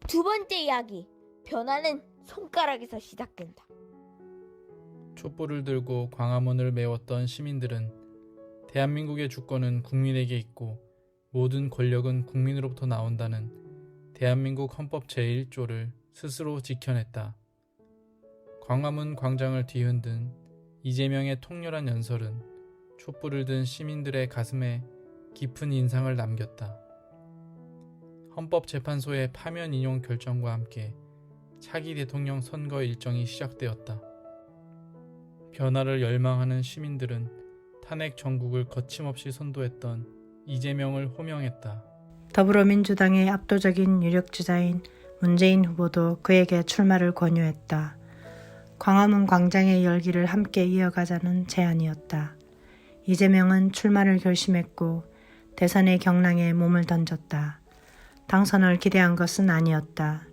두 번째 이야기, 변화는 손가락에서 시작된다. 촛불을 들고 광화문을 메웠던 시민들은 대한민국의 주권은 국민에게 있고 모든 권력은 국민으로부터 나온다는 대한민국 헌법 제1조를 스스로 지켜냈다. 광화문 광장을 뒤흔든 이재명의 통렬한 연설은 촛불을 든 시민들의 가슴에 깊은 인상을 남겼다. 헌법재판소의 파면 인용 결정과 함께 차기 대통령 선거 일정이 시작되었다. 변화를 열망하는 시민들은 탄핵 정국을 거침없이 선도했던 이재명을 호명했다. 더불어민주당의 압도적인 유력주자인 문재인 후보도 그에게 출마를 권유했다. 광화문 광장의 열기를 함께 이어가자는 제안이었다. 이재명은 출마를 결심했고 대선의 경랑에 몸을 던졌다. 당선을 기대한 것은 아니었다.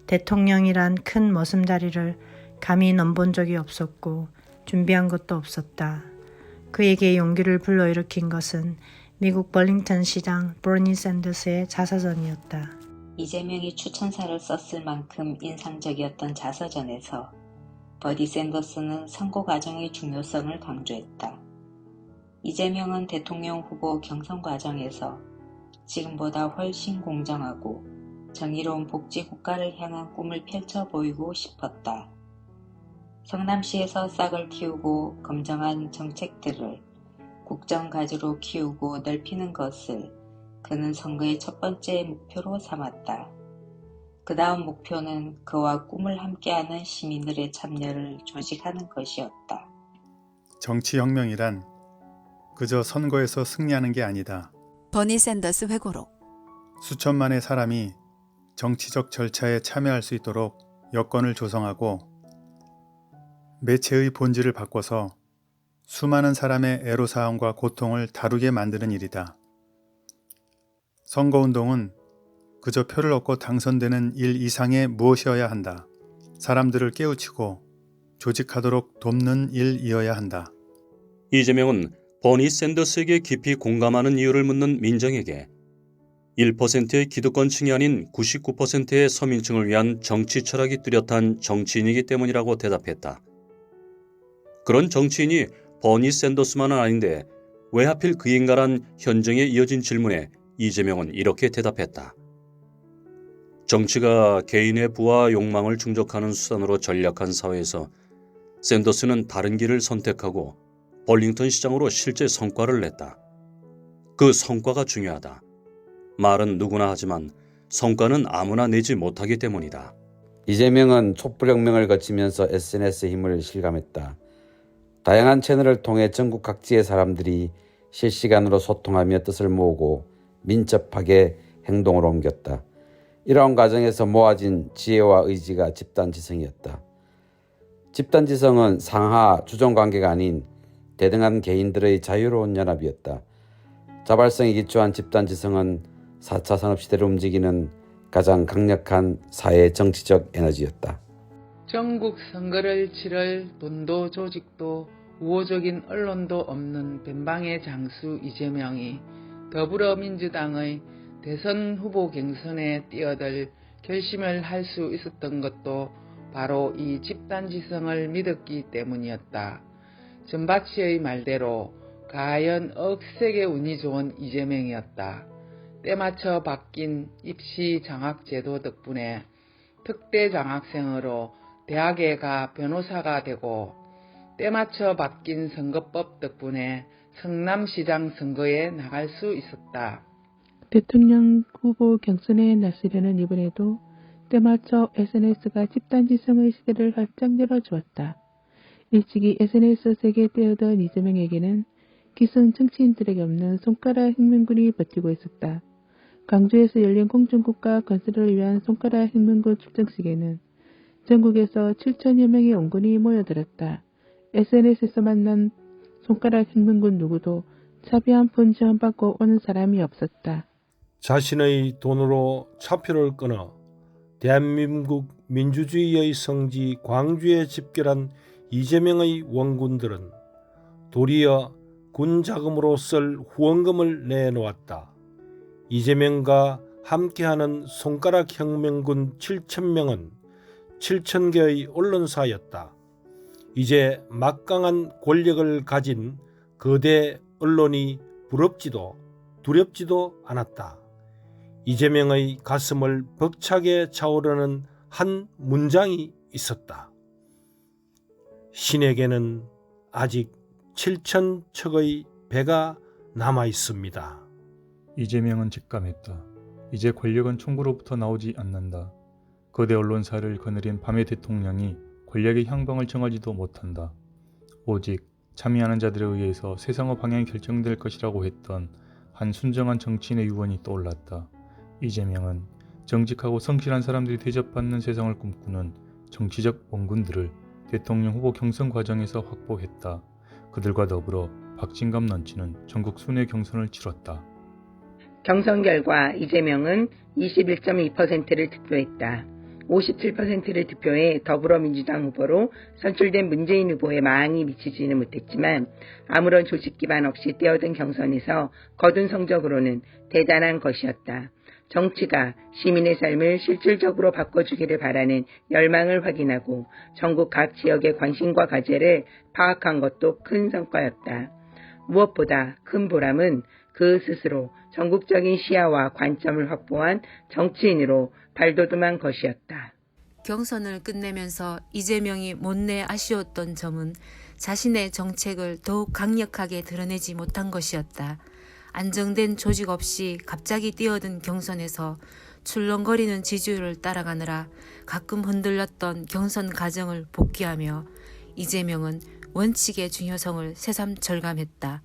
대통령이란 큰 머슴자리를 감히 넘본 적이 없었고 준비한 것도 없었다. 그에게 용기를 불러일으킨 것은 미국 벌링턴 시장 버니 샌더스의 자서전이었다. 이재명이 추천사를 썼을 만큼 인상적이었던 자서전에서 버니 샌더스는 선거 과정의 중요성을 강조했다. 이재명은 대통령 후보 경선 과정에서 지금보다 훨씬 공정하고 정의로운 복지국가를 향한 꿈을 펼쳐 보이고 싶었다. 성남시에서 싹을 틔우고 검증한 정책들을 국정가지로 키우고 넓히는 것을 그는 선거의 첫 번째 목표로 삼았다. 그 다음 목표는 그와 꿈을 함께하는 시민들의 참여를 조직하는 것이었다. 정치혁명이란 그저 선거에서 승리하는 게 아니다. 버니 샌더스 회고록. 수천만의 사람이 정치적 절차에 참여할 수 있도록 여건을 조성하고 매체의 본질을 바꿔서 수많은 사람의 애로사항과 고통을 다루게 만드는 일이다. 선거운동은 그저 표를 얻고 당선되는 일 이상의 무엇이어야 한다. 사람들을 깨우치고 조직하도록 돕는 일이어야 한다. 이재명은 버니 샌더스에게 깊이 공감하는 이유를 묻는 민정에게 1%의 기득권층이 아닌 99%의 서민층을 위한 정치 철학이 뚜렷한 정치인이기 때문이라고 대답했다. 그런 정치인이 버니 샌더스만은 아닌데 왜 하필 그인가란 현정에 이어진 질문에 이재명은 이렇게 대답했다. 정치가 개인의 부와 욕망을 충족하는 수단으로 전략한 사회에서 샌더스는 다른 길을 선택하고 벌링턴 시장으로 실제 성과를 냈다. 그 성과가 중요하다. 말은 누구나 하지만 성과는 아무나 내지 못하기 때문이다. 이재명은 촛불혁명을 거치면서 SNS의 힘을 실감했다. 다양한 채널을 통해 전국 각지의 사람들이 실시간으로 소통하며 뜻을 모으고 민첩하게 행동으로 옮겼다. 이러한 과정에서 모아진 지혜와 의지가 집단지성이었다. 집단지성은 상하 주종관계가 아닌 대등한 개인들의 자유로운 연합이었다. 자발성에 기초한 집단지성은 4차 산업시대를 움직이는 가장 강력한 사회 정치적 에너지였다. 전국 선거를 치를 돈도 조직도 우호적인 언론도 없는 변방의 장수 이재명이 더불어민주당의 대선 후보 경선에 뛰어들 결심을 할 수 있었던 것도 바로 이 집단지성을 믿었기 때문이었다. 전바치의 말대로 가연 억세게 운이 좋은 이재명이었다. 때맞춰 바뀐 입시 장학제도 덕분에 특대 장학생으로 대학에 가 변호사가 되고 때맞춰 바뀐 선거법 덕분에 성남시장 선거에 나갈 수 있었다. 대통령 후보 경선에 나서려는 이번에도 때맞춰 SNS가 집단지성의 시대를 활짝 열어주었다. 일찍이 SNS 세계에 뛰어든 이재명에게는 기성 정치인들에게 없는 손가락 혁명군이 버티고 있었다. 광주에서 열린 공중국가 건설을 위한 손가락 혁명군 출정식에는 전국에서 7천여 명의 원군이 모여들었다. SNS에서 만난 손가락 혁명군 누구도 차비 한 푼 지원받고 오는 사람이 없었다. 자신의 돈으로 차표를 끊어 대한민국 민주주의의 성지 광주에 집결한 이재명의 원군들은 도리어 군 자금으로 쓸 후원금을 내놓았다. 이재명과 함께하는 손가락 혁명군 7,000명은 7,000개의 언론사였다. 이제 막강한 권력을 가진 거대 언론이 부럽지도 두렵지도 않았다. 이재명의 가슴을 벅차게 차오르는 한 문장이 있었다. 신에게는 아직 7,000척의 배가 남아 있습니다. 이재명은 직감했다. 이제 권력은 총구로부터 나오지 않는다. 거대 언론사를 거느린 밤의 대통령이 권력의 향방을 정하지도 못한다. 오직 참여하는 자들에 의해서 세상의 방향이 결정될 것이라고 했던 한 순정한 정치인의 유언이 떠올랐다. 이재명은 정직하고 성실한 사람들이 대접받는 세상을 꿈꾸는 정치적 원군들을 대통령 후보 경선 과정에서 확보했다. 그들과 더불어 박진감 넘치는 전국 순회 경선을 치렀다. 경선 결과 이재명은 21.2%를 득표했다. 57%를 득표해 더불어민주당 후보로 선출된 문재인 후보에 많이 미치지는 못했지만 아무런 조직 기반 없이 뛰어든 경선에서 거둔 성적으로는 대단한 것이었다. 정치가 시민의 삶을 실질적으로 바꿔주기를 바라는 열망을 확인하고 전국 각 지역의 관심과 과제를 파악한 것도 큰 성과였다. 무엇보다 큰 보람은 그 스스로 전국적인 시야와 관점을 확보한 정치인으로 발돋움한 것이었다. 경선을 끝내면서 이재명이 못내 아쉬웠던 점은 자신의 정책을 더욱 강력하게 드러내지 못한 것이었다. 안정된 조직 없이 갑자기 뛰어든 경선에서 출렁거리는 지지율을 따라가느라 가끔 흔들렸던 경선 과정을 복귀하며 이재명은 원칙의 중요성을 새삼 절감했다.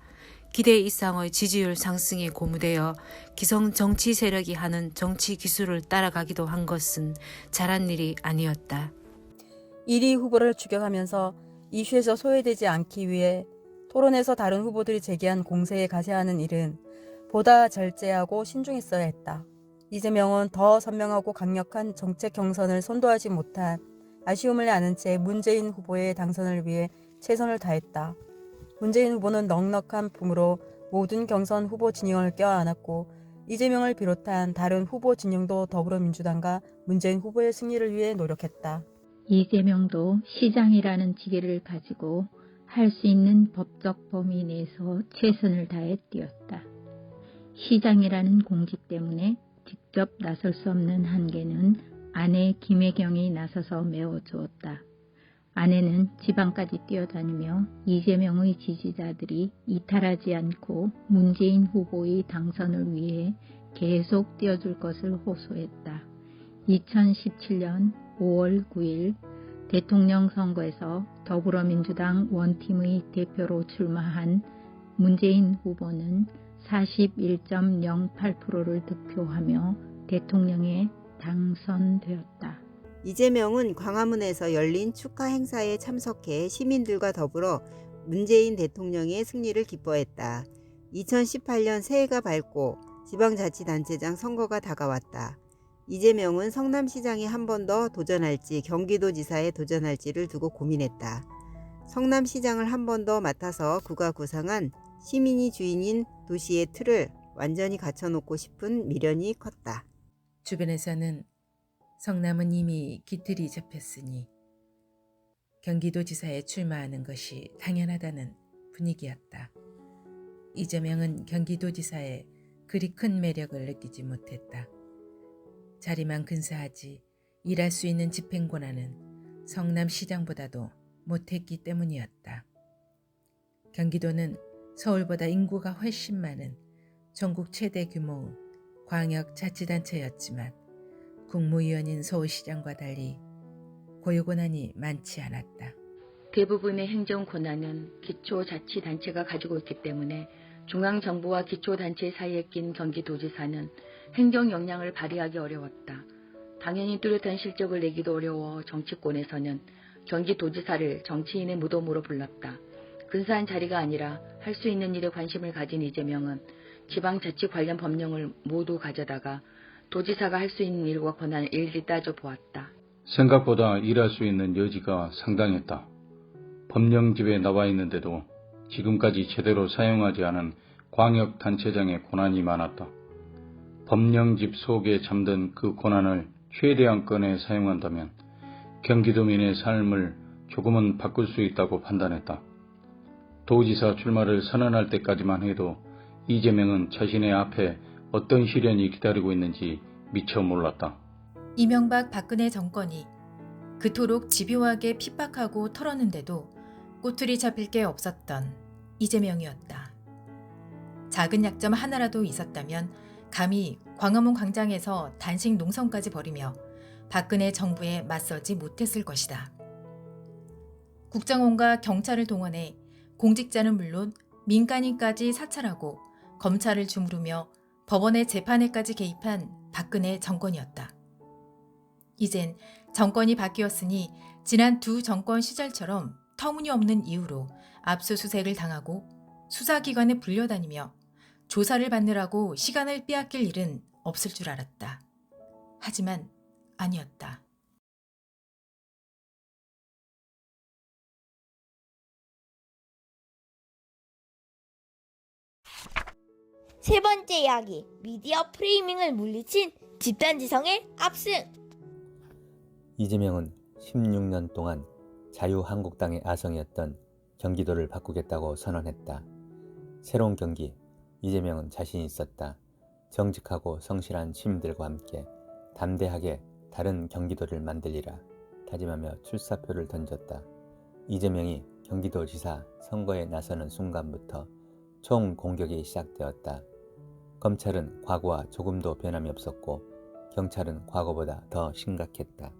기대 이상의 지지율 상승에 고무되어 기성 정치 세력이 하는 정치 기술을 따라가기도 한 것은 잘한 일이 아니었다. 1위 후보를 추격하면서 이슈에서 소외되지 않기 위해 토론에서 다른 후보들이 제기한 공세에 가세하는 일은 보다 절제하고 신중했어야 했다. 이재명은 더 선명하고 강력한 정책 경선을 선도하지 못한 아쉬움을 아는 채 문재인 후보의 당선을 위해 최선을 다했다. 문재인 후보는 넉넉한 품으로 모든 경선 후보 진영을 껴안았고 이재명을 비롯한 다른 후보 진영도 더불어민주당과 문재인 후보의 승리를 위해 노력했다. 이재명도 시장이라는 지위를 가지고 할 수 있는 법적 범위 내에서 최선을 다해 뛰었다. 시장이라는 공직 때문에 직접 나설 수 없는 한계는 아내 김혜경이 나서서 메워주었다. 아내는 지방까지 뛰어다니며 이재명의 지지자들이 이탈하지 않고 문재인 후보의 당선을 위해 계속 뛰어줄 것을 호소했다. 2017년 5월 9일 대통령 선거에서 더불어민주당 원팀의 대표로 출마한 문재인 후보는 41.08%를 득표하며 대통령에 당선되었다. 이재명은 광화문에서 열린 축하 행사에 참석해 시민들과 더불어 문재인 대통령의 승리를 기뻐했다. 2018년 새해가 밝고 지방자치단체장 선거가 다가왔다. 이재명은 성남시장에 한 번 더 도전할지 경기도지사에 도전할지를 두고 고민했다. 성남시장을 한 번 더 맡아서 그가 구상한 시민이 주인인 도시의 틀을 완전히 갖춰놓고 싶은 미련이 컸다. 주변에서는 성남은 이미 기틀이 잡혔으니 경기도지사에 출마하는 것이 당연하다는 분위기였다. 이재명은 경기도지사에 그리 큰 매력을 느끼지 못했다. 자리만 근사하지 일할 수 있는 집행권한은 성남시장보다도 못했기 때문이었다. 경기도는 서울보다 인구가 훨씬 많은 전국 최대 규모의 광역자치단체였지만 국무위원인 서울시장과 달리 고유권한이 많지 않았다. 대부분의 행정권한은 기초자치단체가 가지고 있기 때문에 중앙정부와 기초단체 사이에 낀 경기도지사는 행정 역량을 발휘하기 어려웠다. 당연히 뚜렷한 실적을 내기도 어려워 정치권에서는 경기도지사를 정치인의 무덤으로 불렀다. 근사한 자리가 아니라 할 수 있는 일에 관심을 가진 이재명은 지방자치 관련 법령을 모두 가져다가 도지사가 할 수 있는 일과 권한을 일일이 따져보았다. 생각보다 일할 수 있는 여지가 상당했다. 법령집에 나와 있는데도 지금까지 제대로 사용하지 않은 광역단체장의 권한이 많았다. 법령집 속에 잠든 그 고난을 최대한권에 사용한다면 경기도민의 삶을 조금은 바꿀 수 있다고 판단했다. 도지사 출마를 선언할 때까지만 해도 이재명은 자신의 앞에 어떤 시련이 기다리고 있는지 미처 몰랐다. 이명박 박근혜 정권이 그토록 집요하게 핍박하고 털었는데도 꼬투리 잡힐 게 없었던 이재명이었다. 작은 약점 하나라도 있었다면 감히 광화문 광장에서 단식 농성까지 벌이며 박근혜 정부에 맞서지 못했을 것이다. 국정원과 경찰을 동원해 공직자는 물론 민간인까지 사찰하고 검찰을 주무르며 법원의 재판에까지 개입한 박근혜 정권이었다. 이젠 정권이 바뀌었으니 지난 두 정권 시절처럼 터무니없는 이유로 압수수색을 당하고 수사기관에 불려다니며 조사를 받느라고 시간을 빼앗길 일은 없을 줄 알았다. 하지만 아니었다. 세 번째 이야기, 미디어 프레이밍을 물리친 집단지성의 압승. 이재명은 16년 동안 자유한국당의 아성이었던 경기도를 바꾸겠다고 선언했다. 새로운 경기, 이재명은 자신이 있었다. 정직하고 성실한 시민들과 함께 담대하게 다른 경기도를 만들리라 다짐하며 출사표를 던졌다. 이재명이 경기도지사 선거에 나서는 순간부터 총 공격이 시작되었다. 검찰은 과거와 조금도 변함이 없었고 경찰은 과거보다 더 심각했다.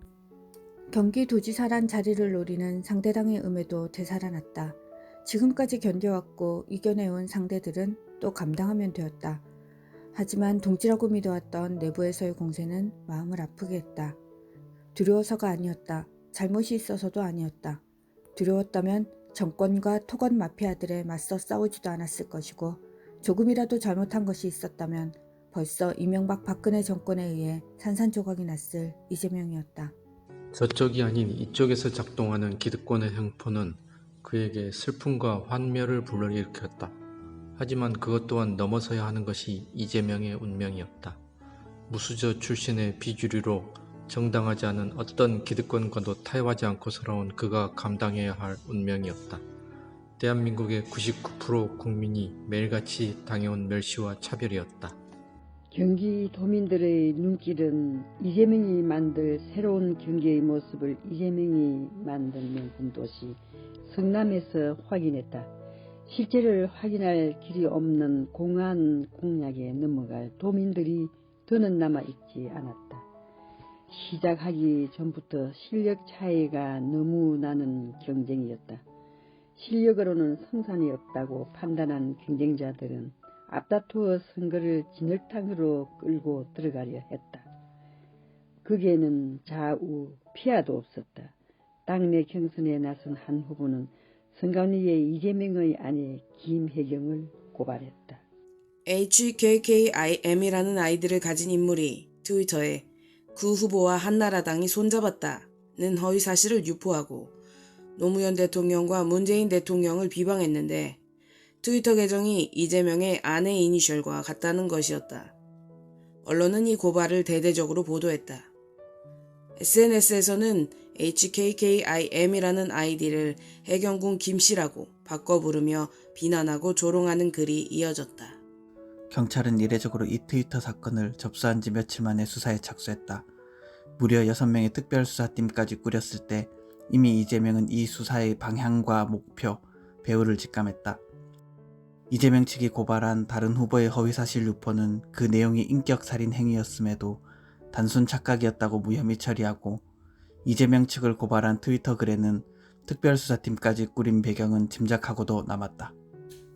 경기도지사란 자리를 노리는 상대당의 음해도 되살아났다. 지금까지 견뎌왔고 이겨내온 상대들은 또 감당하면 되었다. 하지만 동지라고 믿어왔던 내부에서의 공세는 마음을 아프게 했다. 두려워서가 아니었다. 잘못이 있어서도 아니었다. 두려웠다면 정권과 토건 마피아들에 맞서 싸우지도 않았을 것이고 조금이라도 잘못한 것이 있었다면 벌써 이명박 박근혜 정권에 의해 산산조각이 났을 이재명이었다. 저쪽이 아닌 이쪽에서 작동하는 기득권의 횡포는 그에게 슬픔과 환멸을 불러일으켰다. 하지만 그것 또한 넘어서야 하는 것이 이재명의 운명이었다. 무수저 출신의 비주류로 정당하지 않은 어떤 기득권과도 타협하지 않고 살아온 그가 감당해야 할 운명이었다. 대한민국의 99% 국민이 매일같이 당해온 멸시와 차별이었다. 경기도민들의 눈길은 이재명이 만들 새로운 경기의 모습을 이재명이 만들는 군도시 성남에서 확인했다. 실제를 확인할 길이 없는 공안 공약에 넘어갈 도민들이 더는 남아있지 않았다. 시작하기 전부터 실력 차이가 너무 나는 경쟁이었다. 실력으로는 성산이 없다고 판단한 경쟁자들은 앞다투어 선거를 진흙탕으로 끌고 들어가려 했다. 거기에는 좌우 피하도 없었다. 당내 경선에 나선 한 후보는 선관위의 이재명의 아내 김혜경을 고발했다. HKKIM이라는 아이디를 가진 인물이 트위터에 그 후보와 한나라당이 손잡았다는 허위사실을 유포하고 노무현 대통령과 문재인 대통령을 비방했는데 트위터 계정이 이재명의 아내 이니셜과 같다는 것이었다. 언론은 이 고발을 대대적으로 보도했다. SNS에서는 HKKIM이라는 아이디를 해경군 김씨라고 바꿔 부르며 비난하고 조롱하는 글이 이어졌다. 경찰은 이례적으로 이 트위터 사건을 접수한 지 며칠 만에 수사에 착수했다. 무려 6명의 특별수사팀까지 꾸렸을 때 이미 이재명은 이 수사의 방향과 목표, 배후를 직감했다. 이재명 측이 고발한 다른 후보의 허위사실 유포는 그 내용이 인격살인 행위였음에도 단순 착각이었다고 무혐의 처리하고 이재명 측을 고발한 트위터 글에는 특별수사팀까지 꾸린 배경은 짐작하고도 남았다.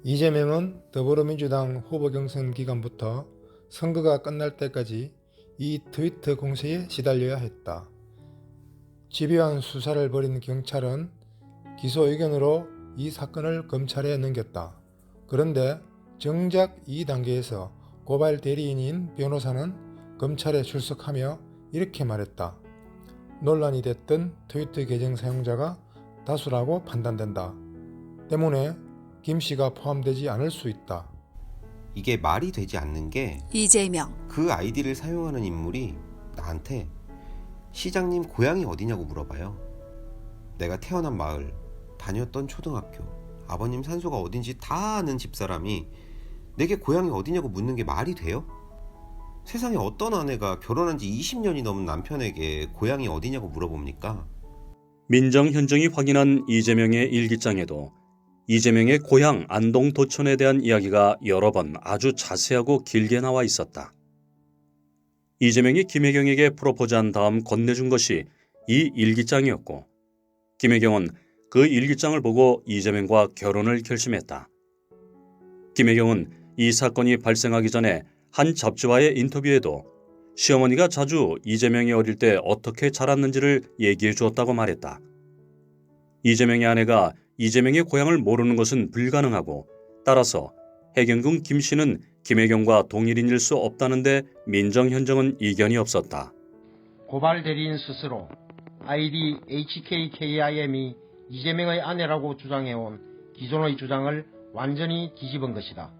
이재명은 더불어민주당 후보 경선 기간부터 선거가 끝날 때까지 이 트위터 공세에 시달려야 했다. 집요한 수사를 벌인 경찰은 기소 의견으로 이 사건을 검찰에 넘겼다. 그런데 정작 이 단계에서 고발 대리인인 변호사는 검찰에 출석하며 이렇게 말했다. 논란이 됐던 트위터 계정 사용자가 다수라고 판단된다. 때문에 김씨가 포함되지 않을 수 있다. 이게 말이 되지 않는 게 이재명. 그 아이디를 사용하는 인물이 나한테 시장님 고향이 어디냐고 물어봐요. 내가 태어난 마을, 다녔던 초등학교, 아버님 산소가 어딘지 다 아는 집사람이 내게 고향이 어디냐고 묻는 게 말이 돼요? 세상에 어떤 아내가 결혼한 지 20년이 넘은 남편에게 고향이 어디냐고 물어봅니까? 민정현정이 확인한 이재명의 일기장에도 이재명의 고향 안동 도천에 대한 이야기가 여러 번 아주 자세하고 길게 나와 있었다. 이재명이 김혜경에게 프로포즈한 다음 건네준 것이 이 일기장이었고 김혜경은 그 일기장을 보고 이재명과 결혼을 결심했다. 김혜경은 이 사건이 발생하기 전에 한 잡지와의 인터뷰에도 시어머니가 자주 이재명이 어릴 때 어떻게 자랐는지를 얘기해 주었다고 말했다. 이재명의 아내가 이재명의 고향을 모르는 것은 불가능하고 따라서 해경군 김 씨는 김혜경과 동일인일 수 없다는데 민정현정은 이견이 없었다. 고발 대리인 스스로 아이디 HKKIM이 이재명의 아내라고 주장해온 기존의 주장을 완전히 뒤집은 것이다.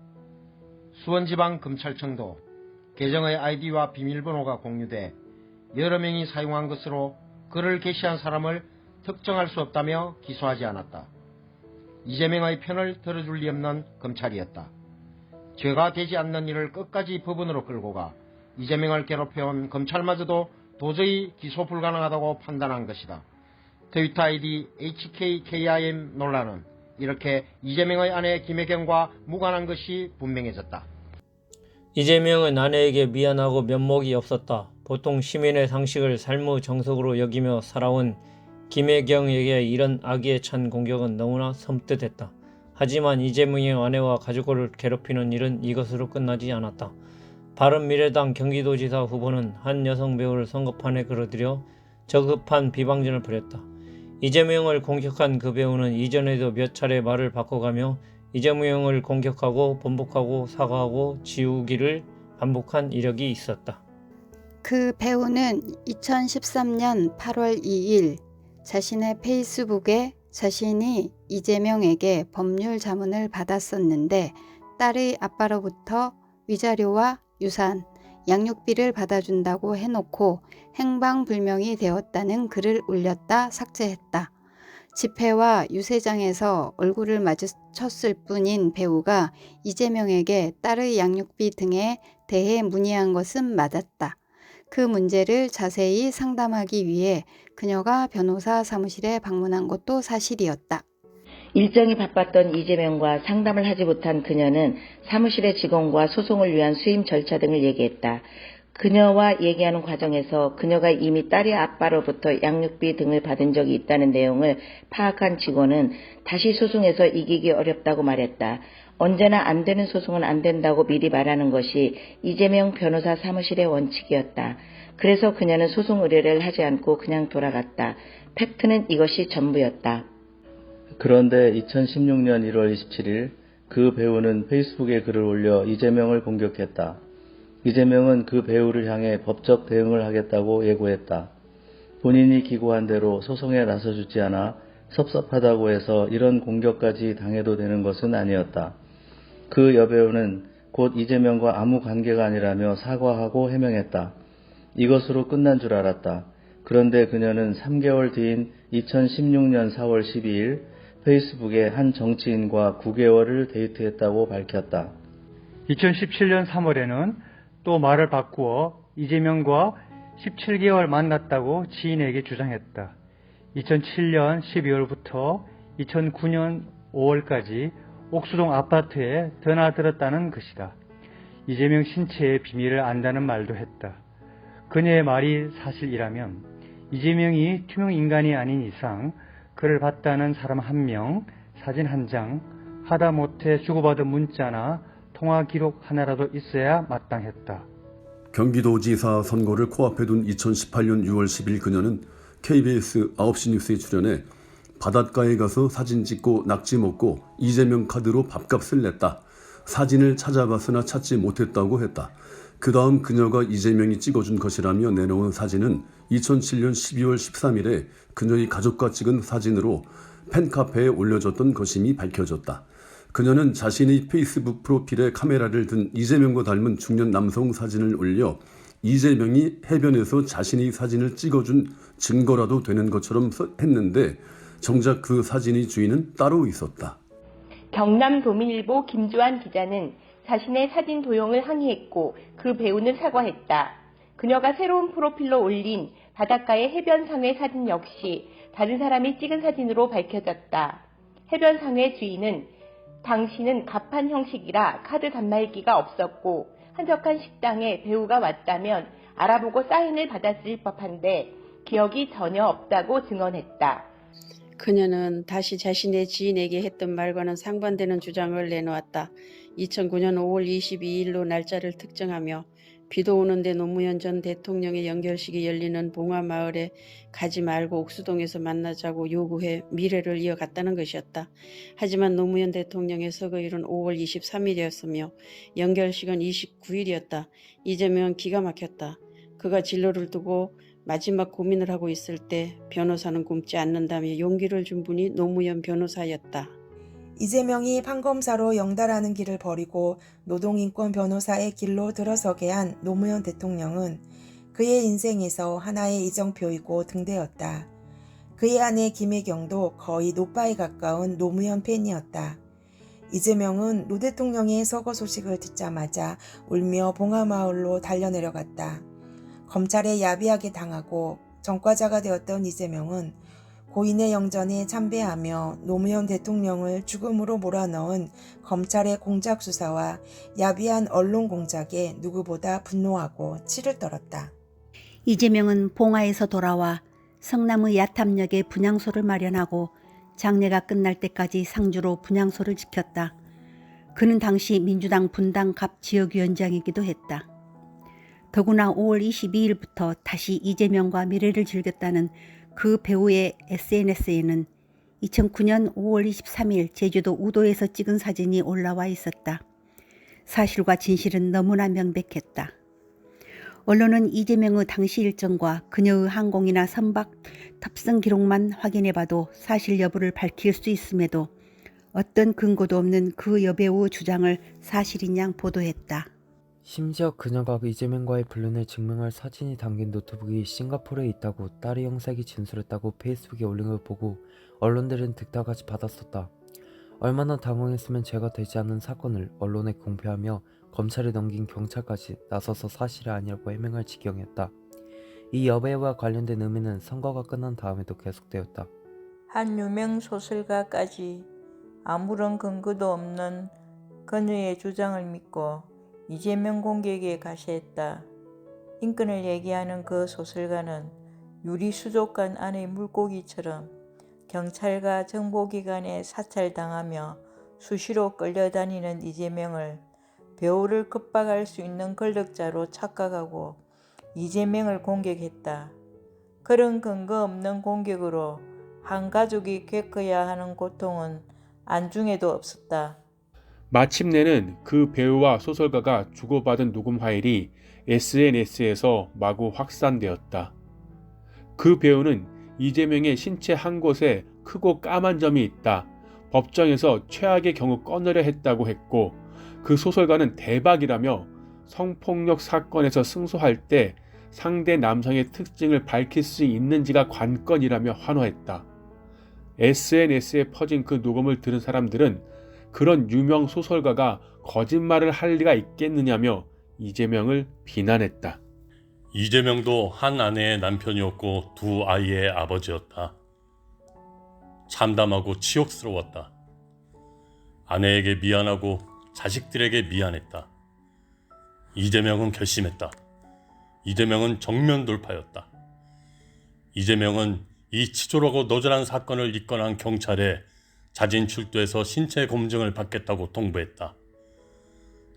수원지방검찰청도 계정의 아이디와 비밀번호가 공유돼 여러 명이 사용한 것으로 글을 게시한 사람을 특정할 수 없다며 기소하지 않았다. 이재명의 편을 들어줄 리 없는 검찰이었다. 죄가 되지 않는 일을 끝까지 법원으로 끌고 가 이재명을 괴롭혀온 검찰마저도 도저히 기소 불가능하다고 판단한 것이다. 트위터 아이디 HKKIM 논란은 이렇게 이재명의 아내 김혜경과 무관한 것이 분명해졌다. 이재명은 아내에게 미안하고 면목이 없었다. 보통 시민의 상식을 삶의 정석으로 여기며 살아온 김혜경에게 이런 악의에 찬 공격은 너무나 섬뜩했다. 하지만 이재명의 아내와 가족을 괴롭히는 일은 이것으로 끝나지 않았다. 바른미래당 경기도지사 후보는 한 여성 배우를 선거판에 끌어들여 저급한 비방전을 벌였다. 이재명을 공격한 그 배우는 이전에도 몇 차례 말을 바꿔가며 이재명을 공격하고 번복하고 사과하고 지우기를 반복한 이력이 있었다. 그 배우는 2013년 8월 2일 자신의 페이스북에 자신이 이재명에게 법률 자문을 받았었는데 딸의 아빠로부터 위자료와 유산, 양육비를 받아준다고 해놓고 행방불명이 되었다는 글을 올렸다 삭제했다. 집회와 유세장에서 얼굴을 마주쳤을 뿐인 배우가 이재명에게 딸의 양육비 등에 대해 문의한 것은 맞았다. 그 문제를 자세히 상담하기 위해 그녀가 변호사 사무실에 방문한 것도 사실이었다. 일정이 바빴던 이재명과 상담을 하지 못한 그녀는 사무실의 직원과 소송을 위한 수임 절차 등을 얘기했다. 그녀와 얘기하는 과정에서 그녀가 이미 딸의 아빠로부터 양육비 등을 받은 적이 있다는 내용을 파악한 직원은 다시 소송에서 이기기 어렵다고 말했다. 언제나 안 되는 소송은 안 된다고 미리 말하는 것이 이재명 변호사 사무실의 원칙이었다. 그래서 그녀는 소송 의뢰를 하지 않고 그냥 돌아갔다. 팩트는 이것이 전부였다. 그런데 2016년 1월 27일 그 배우는 페이스북에 글을 올려 이재명을 공격했다. 이재명은 그 배우를 향해 법적 대응을 하겠다고 예고했다. 본인이 기고한 대로 소송에 나서주지 않아 섭섭하다고 해서 이런 공격까지 당해도 되는 것은 아니었다. 그 여배우는 곧 이재명과 아무 관계가 아니라며 사과하고 해명했다. 이것으로 끝난 줄 알았다. 그런데 그녀는 3개월 뒤인 2016년 4월 12일 페이스북에 한 정치인과 9개월을 데이트했다고 밝혔다. 2017년 3월에는 또 말을 바꾸어 이재명과 17개월 만났다고 지인에게 주장했다. 2007년 12월부터 2009년 5월까지 옥수동 아파트에 드나들었다는 것이다. 이재명 신체의 비밀을 안다는 말도 했다. 그녀의 말이 사실이라면 이재명이 투명 인간이 아닌 이상 그를 봤다는 사람 1명, 사진 1장, 하다못해 주고받은 문자나 통화 기록 하나라도 있어야 마땅했다. 경기도지사 선거를 코앞에 둔 2018년 6월 10일 그녀는 KBS 9시 뉴스에 출연해 바닷가에 가서 사진 찍고 낙지 먹고 이재명 카드로 밥값을 냈다. 사진을 찾아봤으나 찾지 못했다고 했다. 그 다음 그녀가 이재명이 찍어준 것이라며 내놓은 사진은 2007년 12월 13일에 그녀의 가족과 찍은 사진으로 팬카페에 올려졌던 것임이 밝혀졌다. 그녀는 자신의 페이스북 프로필에 카메라를 든 이재명과 닮은 중년 남성 사진을 올려 이재명이 해변에서 자신의 사진을 찍어준 증거라도 되는 것처럼 했는데 정작 그 사진의 주인은 따로 있었다. 경남도민일보 김주환 기자는 자신의 사진 도용을 항의했고 그 배우는 사과했다. 그녀가 새로운 프로필로 올린 바닷가의 해변상회 사진 역시 다른 사람이 찍은 사진으로 밝혀졌다. 해변상회 주인은 당시는 갑판 형식이라 카드 단말기가 없었고 한적한 식당에 배우가 왔다면 알아보고 사인을 받았을 법한데 기억이 전혀 없다고 증언했다. 그녀는 다시 자신의 지인에게 했던 말과는 상반되는 주장을 내놓았다. 2009년 5월 22일로 날짜를 특정하며 비도 오는데 노무현 전 대통령의 연결식이 열리는 봉화마을에 가지 말고 옥수동에서 만나자고 요구해 미래를 이어갔다는 것이었다. 하지만 노무현 대통령의 서거일은 5월 23일이었으며 연결식은 29일이었다. 이재명은 기가 막혔다. 그가 진로를 두고 마지막 고민을 하고 있을 때 변호사는 굶지 않는다며 용기를 준 분이 노무현 변호사였다. 이재명이 판검사로 영달하는 길을 버리고 노동인권 변호사의 길로 들어서게 한 노무현 대통령은 그의 인생에서 하나의 이정표이고 등대였다. 그의 아내 김혜경도 거의 노빠에 가까운 노무현 팬이었다. 이재명은 노 대통령의 서거 소식을 듣자마자 울며 봉화마을로 달려내려갔다. 검찰에 야비하게 당하고 전과자가 되었던 이재명은 고인의 영전에 참배하며 노무현 대통령을 죽음으로 몰아넣은 검찰의 공작 수사와 야비한 언론 공작에 누구보다 분노하고 치를 떨었다. 이재명은 봉화에서 돌아와 성남의 야탐역에 분향소를 마련하고 장례가 끝날 때까지 상주로 분향소를 지켰다. 그는 당시 민주당 분당 갑 지역위원장이기도 했다. 더구나 5월 22일부터 다시 이재명과 미래를 즐겼다는 그 배우의 SNS에는 2009년 5월 23일 제주도 우도에서 찍은 사진이 올라와 있었다. 사실과 진실은 너무나 명백했다. 언론은 이재명의 당시 일정과 그녀의 항공이나 선박 탑승 기록만 확인해봐도 사실 여부를 밝힐 수 있음에도 어떤 근거도 없는 그 여배우의 주장을 사실인 양 보도했다. 심지어 그녀가 이재명과의 불륜을 증명할 사진이 담긴 노트북이 싱가포르에 있다고 딸의 형사에게 진술했다고 페이스북에 올린 걸 보고 언론들은 득달까지 받았었다. 얼마나 당황했으면 죄가 되지 않은 사건을 언론에 공표하며 검찰에 넘긴 경찰까지 나서서 사실이 아니라고 해명할 지경이었다. 이 여배우와 관련된 의미는 선거가 끝난 다음에도 계속되었다. 한 유명 소설가까지 아무런 근거도 없는 그녀의 주장을 믿고 이재명 공격에 가세했다. 인권을 얘기하는 그 소설가는 유리수족관 안의 물고기처럼 경찰과 정보기관에 사찰당하며 수시로 끌려다니는 이재명을 배우를 급박할 수 있는 권력자로 착각하고 이재명을 공격했다. 그런 근거 없는 공격으로 한 가족이 겪어야 하는 고통은 안중에도 없었다. 마침내는 그 배우와 소설가가 주고받은 녹음 파일이 SNS에서 마구 확산되었다. 그 배우는 이재명의 신체 한 곳에 크고 까만 점이 있다. 법정에서 최악의 경우 꺼내려 했다고 했고, 그 소설가는 대박이라며 성폭력 사건에서 승소할 때 상대 남성의 특징을 밝힐 수 있는지가 관건이라며 환호했다. SNS에 퍼진 그 녹음을 들은 사람들은 그런 유명 소설가가 거짓말을 할 리가 있겠느냐며 이재명을 비난했다. 이재명도 한 아내의 남편이었고 두 아이의 아버지였다. 참담하고 치욕스러웠다. 아내에게 미안하고 자식들에게 미안했다. 이재명은 결심했다. 이재명은 정면 돌파였다. 이재명은 이 치졸하고 노절한 사건을 입건한 경찰에 자진 출두해서 신체 검증을 받겠다고 통보했다.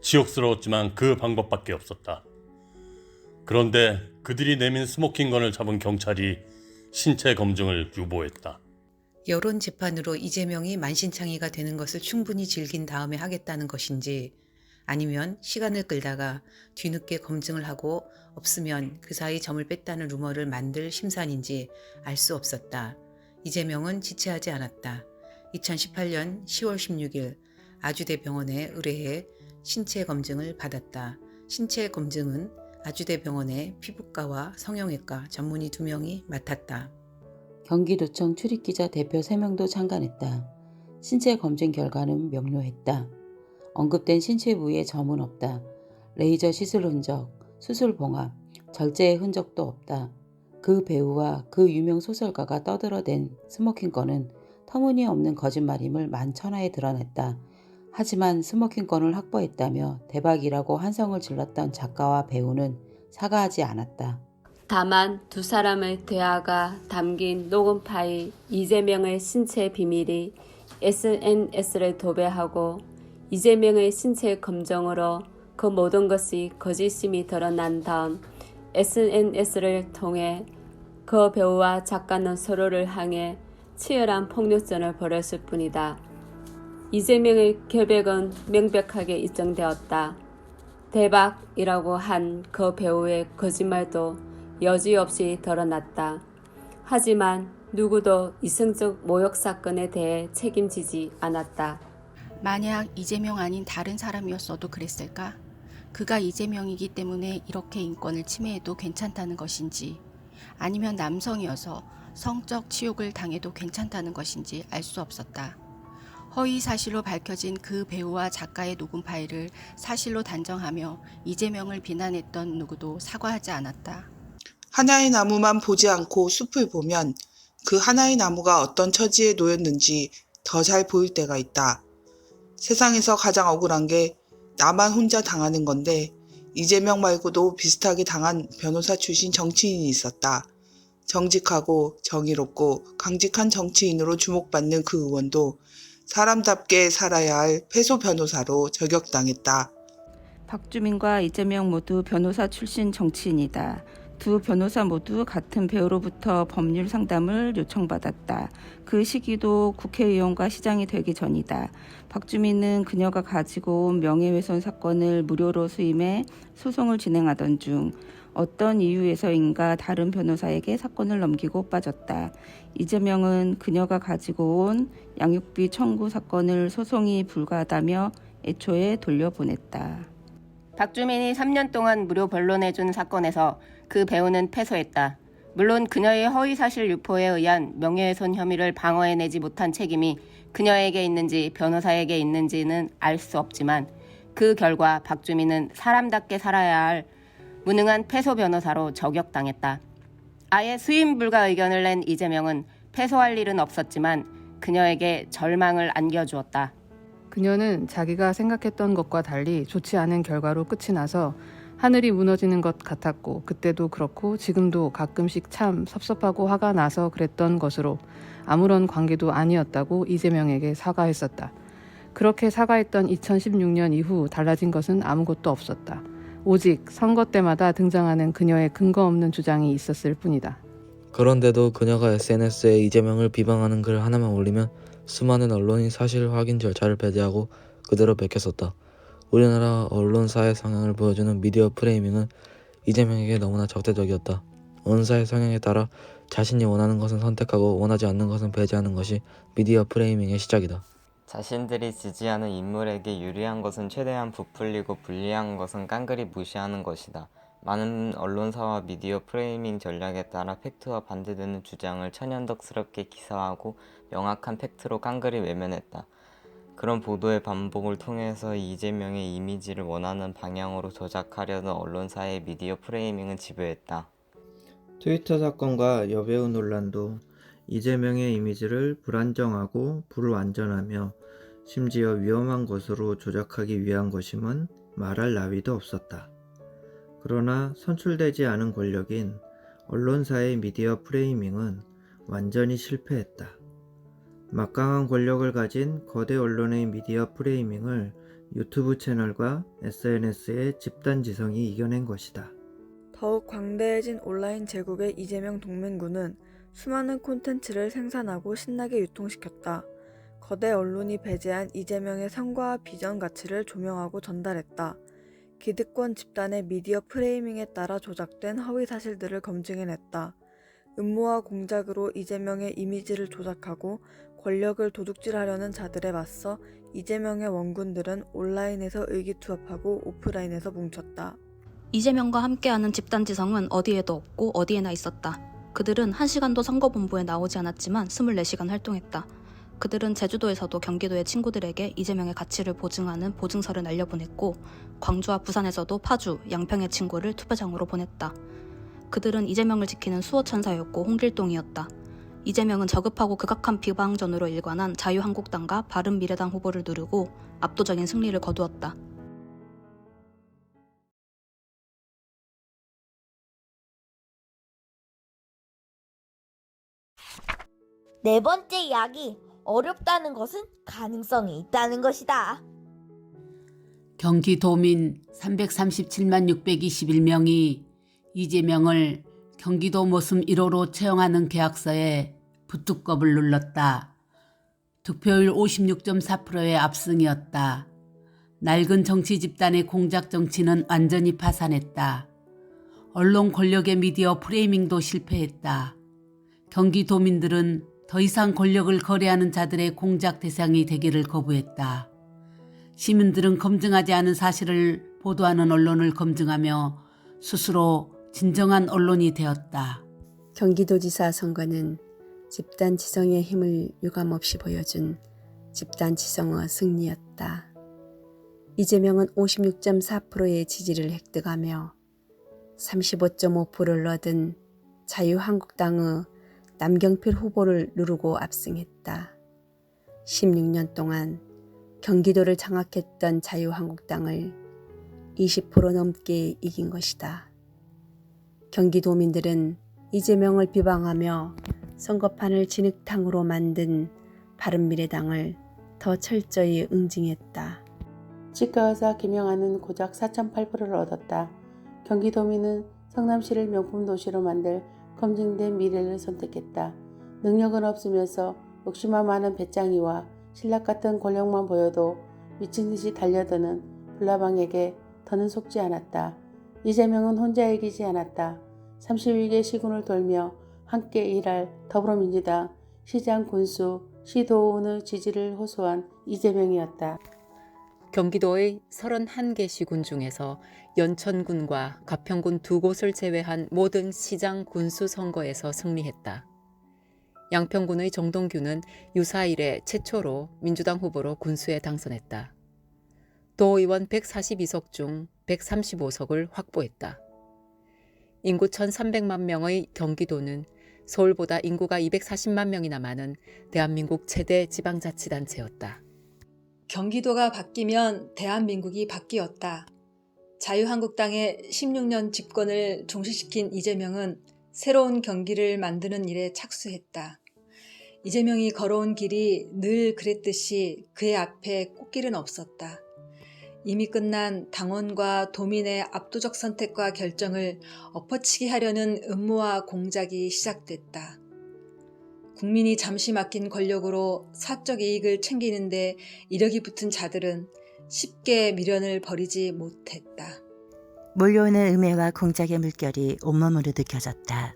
치욕스러웠지만 그 방법밖에 없었다. 그런데 그들이 내민 스모킹건을 잡은 경찰이 신체 검증을 유보했다. 여론 재판으로 이재명이 만신창이가 되는 것을 충분히 즐긴 다음에 하겠다는 것인지, 아니면 시간을 끌다가 뒤늦게 검증을 하고 없으면 그 사이 점을 뺐다는 루머를 만들 심산인지 알 수 없었다. 이재명은 지체하지 않았다. 2018년 10월 16일 아주대병원에 의뢰해 신체 검증을 받았다. 신체 검증은 아주대병원의 피부과와 성형외과 전문의 2명이 맡았다. 경기도청 출입기자 대표 3명도 참관했다. 신체 검증 결과는 명료했다. 언급된 신체 부위에 점은 없다. 레이저 시술 흔적, 수술 봉합, 절제의 흔적도 없다. 그 배우와 그 유명 소설가가 떠들어댄 스모킹 건은 터무니없는 거짓말임을 만천하에 드러냈다. 하지만 스모킹 건을 확보했다며 대박이라고 환성을 질렀던 작가와 배우는 사과하지 않았다. 다만 두 사람의 대화가 담긴 녹음 파일 이재명의 신체 비밀이 SNS를 도배하고 이재명의 신체 검정으로 그 모든 것이 거짓임이 드러난 다음 SNS를 통해 그 배우와 작가는 서로를 향해 치열한 폭력전을 벌였을 뿐이다. 이재명의 결백은 명백하게 입증되었다. 대박이라고 한 그 배우의 거짓말도 여지없이 드러났다. 하지만 누구도 이승적 모욕 사건에 대해 책임지지 않았다. 만약 이재명 아닌 다른 사람이었어도 그랬을까? 그가 이재명이기 때문에 이렇게 인권을 침해해도 괜찮다는 것인지, 아니면 남성이어서 성적 치욕을 당해도 괜찮다는 것인지 알 수 없었다. 허위 사실로 밝혀진 그 배우와 작가의 녹음 파일을 사실로 단정하며 이재명을 비난했던 누구도 사과하지 않았다. 하나의 나무만 보지 않고 숲을 보면 그 하나의 나무가 어떤 처지에 놓였는지 더 잘 보일 때가 있다. 세상에서 가장 억울한 게 나만 혼자 당하는 건데 이재명 말고도 비슷하게 당한 변호사 출신 정치인이 있었다. 정직하고 정의롭고 강직한 정치인으로 주목받는 그 의원도 사람답게 살아야 할 패소 변호사로 저격당했다. 박주민과 이재명 모두 변호사 출신 정치인이다. 두 변호사 모두 같은 배우로부터 법률 상담을 요청받았다. 그 시기도 국회의원과 시장이 되기 전이다. 박주민은 그녀가 가지고 온 명예훼손 사건을 무료로 수임해 소송을 진행하던 중 어떤 이유에서인가 다른 변호사에게 사건을 넘기고 빠졌다. 이재명은 그녀가 가지고 온 양육비 청구 사건을 소송이 불가하다며 애초에 돌려보냈다. 박주민이 3년 동안 무료 변론해준 사건에서 그 배우는 패소했다. 물론 그녀의 허위사실 유포에 의한 명예훼손 혐의를 방어해내지 못한 책임이 그녀에게 있는지 변호사에게 있는지는 알 수 없지만 그 결과 박주민은 사람답게 살아야 할 무능한 패소 변호사로 저격당했다. 아예 수임 불가 의견을 낸 이재명은 패소할 일은 없었지만 그녀에게 절망을 안겨주었다. 그녀는 자기가 생각했던 것과 달리 좋지 않은 결과로 끝이 나서 하늘이 무너지는 것 같았고 그때도 그렇고 지금도 가끔씩 참 섭섭하고 화가 나서 그랬던 것으로 아무런 관계도 아니었다고 이재명에게 사과했었다. 그렇게 사과했던 2016년 이후 달라진 것은 아무것도 없었다. 오직 선거 때마다 등장하는 그녀의 근거 없는 주장이 있었을 뿐이다. 그런데도 그녀가 SNS에 이재명을 비방하는 글 하나만 올리면 수많은 언론이 사실 확인 절차를 배제하고 그대로 베꼈었다. 우리나라 언론사의 성향을 보여주는 미디어 프레이밍은 이재명에게 너무나 적대적이었다. 언사의 성향에 따라 자신이 원하는 것은 선택하고 원하지 않는 것은 배제하는 것이 미디어 프레이밍의 시작이다. 자신들이 지지하는 인물에게 유리한 것은 최대한 부풀리고 불리한 것은 깡그리 무시하는 것이다. 많은 언론사와 미디어 프레이밍 전략에 따라 팩트와 반대되는 주장을 천연덕스럽게 기사화하고 명확한 팩트로 깡그리 외면했다. 그런 보도의 반복을 통해서 이재명의 이미지를 원하는 방향으로 조작하려는 언론사의 미디어 프레이밍은 지배했다. 트위터 사건과 여배우 논란도 이재명의 이미지를 불안정하고 불완전하며 심지어 위험한 것으로 조작하기 위한 것임은 말할 나위도 없었다. 그러나 선출되지 않은 권력인 언론사의 미디어 프레이밍은 완전히 실패했다. 막강한 권력을 가진 거대 언론의 미디어 프레이밍을 유튜브 채널과 SNS의 집단지성이 이겨낸 것이다. 더욱 광대해진 온라인 제국의 이재명 동맹군은 수많은 콘텐츠를 생산하고 신나게 유통시켰다. 거대 언론이 배제한 이재명의 성과와 비전 가치를 조명하고 전달했다. 기득권 집단의 미디어 프레이밍에 따라 조작된 허위 사실들을 검증해냈다. 음모와 공작으로 이재명의 이미지를 조작하고 권력을 도둑질하려는 자들에 맞서 이재명의 원군들은 온라인에서 의기투합하고 오프라인에서 뭉쳤다. 이재명과 함께하는 집단지성은 어디에도 없고 어디에나 있었다. 그들은 1시간도 선거본부에 나오지 않았지만 24시간 활동했다. 그들은 제주도에서도 경기도의 친구들에게 이재명의 가치를 보증하는 보증서를 날려보냈고 광주와 부산에서도 파주, 양평의 친구를 투표장으로 보냈다. 그들은 이재명을 지키는 수호천사였고 홍길동이었다. 이재명은 저급하고 극악한 비방전으로 일관한 자유한국당과 바른미래당 후보를 누르고 압도적인 승리를 거두었다. 네 번째 이야기, 어렵다는 것은 가능성이 있다는 것이다. 경기도민 337만 621명이 이재명을 경기도 모순 1호로 채용하는 계약서에 부뚜껑을 눌렀다. 득표율 56.4%의 압승이었다. 낡은 정치 집단의 공작 정치는 완전히 파산했다. 언론 권력의 미디어 프레이밍도 실패했다. 경기도민들은 더 이상 권력을 거래하는 자들의 공작 대상이 되기를 거부했다. 시민들은 검증하지 않은 사실을 보도하는 언론을 검증하며 스스로 진정한 언론이 되었다. 경기도지사 선거는 집단지성의 힘을 유감없이 보여준 집단지성의 승리였다. 이재명은 56.4%의 지지를 획득하며 35.5%를 얻은 자유한국당의 남경필 후보를 누르고 압승했다. 16년 동안 경기도를 장악했던 자유한국당을 20% 넘게 이긴 것이다. 경기도민들은 이재명을 비방하며 선거판을 진흙탕으로 만든 바른미래당을 더 철저히 응징했다. 치과의사 김영아는 고작 4.8%를 얻었다. 경기도민은 성남시를 명품 도시로 만들 검증된 미래를 선택했다. 능력은 없으면서 욕심만 많은 배짱이와 신락 같은 권력만 보여도 미친 듯이 달려드는 불나방에게 더는 속지 않았다. 이재명은 혼자 이기지 않았다. 32개 시군을 돌며 함께 일할 더불어민주당 시장 군수 시도의원의 지지를 호소한 이재명이었다. 경기도의 31개 시군 중에서 연천군과 가평군 두 곳을 제외한 모든 시장 군수 선거에서 승리했다. 양평군의 정동규는 유사 이래 최초로 민주당 후보로 군수에 당선했다. 도의원 142석 중 135석을 확보했다. 인구 1,300만 명의 경기도는 서울보다 인구가 240만 명이나 많은 대한민국 최대 지방자치단체였다. 경기도가 바뀌면 대한민국이 바뀌었다. 자유한국당의 16년 집권을 종식시킨 이재명은 새로운 경기를 만드는 일에 착수했다. 이재명이 걸어온 길이 늘 그랬듯이 그의 앞에 꽃길은 없었다. 이미 끝난 당원과 도민의 압도적 선택과 결정을 엎어치게 하려는 음모와 공작이 시작됐다. 국민이 잠시 맡긴 권력으로 사적 이익을 챙기는데 이력이 붙은 자들은 쉽게 미련을 버리지 못했다. 몰려오는 음해와 공작의 물결이 온몸으로 느껴졌다.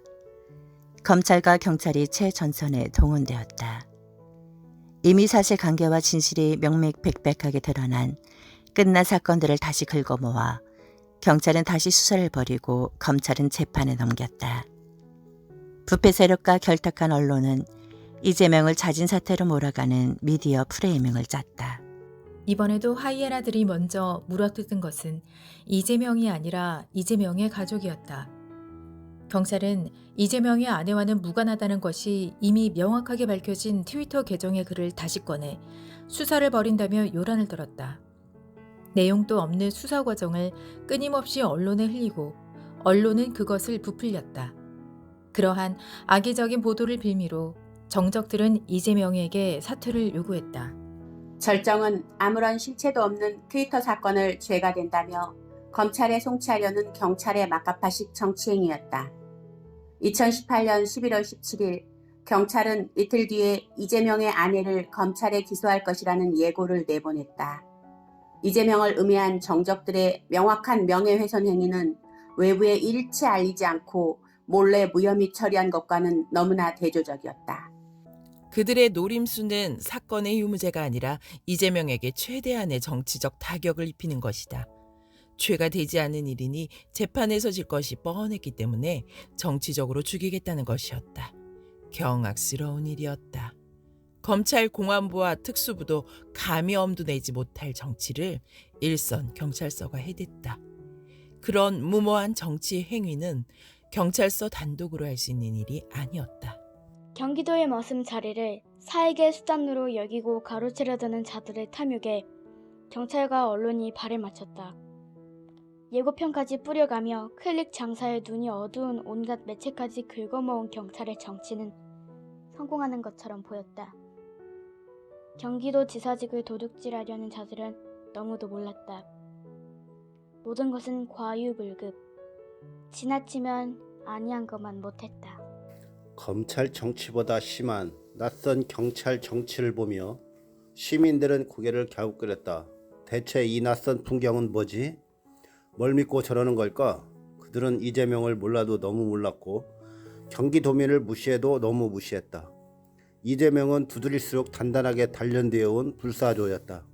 검찰과 경찰이 최전선에 동원되었다. 이미 사실관계와 진실이 명명백백하게 드러난 끝난 사건들을 다시 긁어모아 경찰은 다시 수사를 벌이고 검찰은 재판에 넘겼다. 부패 세력과 결탁한 언론은 이재명을 자진 사퇴로 몰아가는 미디어 프레이밍을 짰다. 이번에도 하이에나들이 먼저 물어뜯은 것은 이재명이 아니라 이재명의 가족이었다. 경찰은 이재명의 아내와는 무관하다는 것이 이미 명확하게 밝혀진 트위터 계정의 글을 다시 꺼내 수사를 벌인다며 요란을 떨었다. 내용도 없는 수사 과정을 끊임없이 언론에 흘리고 언론은 그것을 부풀렸다. 그러한 악의적인 보도를 빌미로 정적들은 이재명에게 사퇴를 요구했다. 절정은 아무런 실체도 없는 트위터 사건을 죄가 된다며 검찰에 송치하려는 경찰의 막가파식 정치행위였다. 2018년 11월 17일 경찰은 이틀 뒤에 이재명의 아내를 검찰에 기소할 것이라는 예고를 내보냈다. 이재명을 음해한 정적들의 명확한 명예훼손 행위는 외부에 일체 알리지 않고 몰래 무혐의 처리한 것과는 너무나 대조적이었다. 그들의 노림수는 사건의 유무죄가 아니라 이재명에게 최대한의 정치적 타격을 입히는 것이다. 죄가 되지 않은 일이니 재판에서 질 것이 뻔했기 때문에 정치적으로 죽이겠다는 것이었다. 경악스러운 일이었다. 검찰 공안부와 특수부도 감히 엄두 내지 못할 정치를 일선 경찰서가 해댔다. 그런 무모한 정치 행위는 경찰서 단독으로 할 수 있는 일이 아니었다. 경기도의 머슴 자리를 사익의 수단으로 여기고 가로채려 드는 자들의 탐욕에 경찰과 언론이 발을 맞췄다. 예고편까지 뿌려가며 클릭 장사에 눈이 어두운 온갖 매체까지 긁어모은 경찰의 정치는 성공하는 것처럼 보였다. 경기도 지사직을 도둑질하려는 자들은 너무도 몰랐다. 모든 것은 과유불급. 지나치면 아니한 것만 못했다. 검찰 정치보다 심한 낯선 경찰 정치를 보며 시민들은 고개를 갸웃거렸다. 대체 이 낯선 풍경은 뭐지? 뭘 믿고 저러는 걸까? 그들은 이재명을 몰라도 너무 몰랐고 경기도민을 무시해도 너무 무시했다. 이재명은 두드릴수록 단단하게 단련되어 온 불사조였다.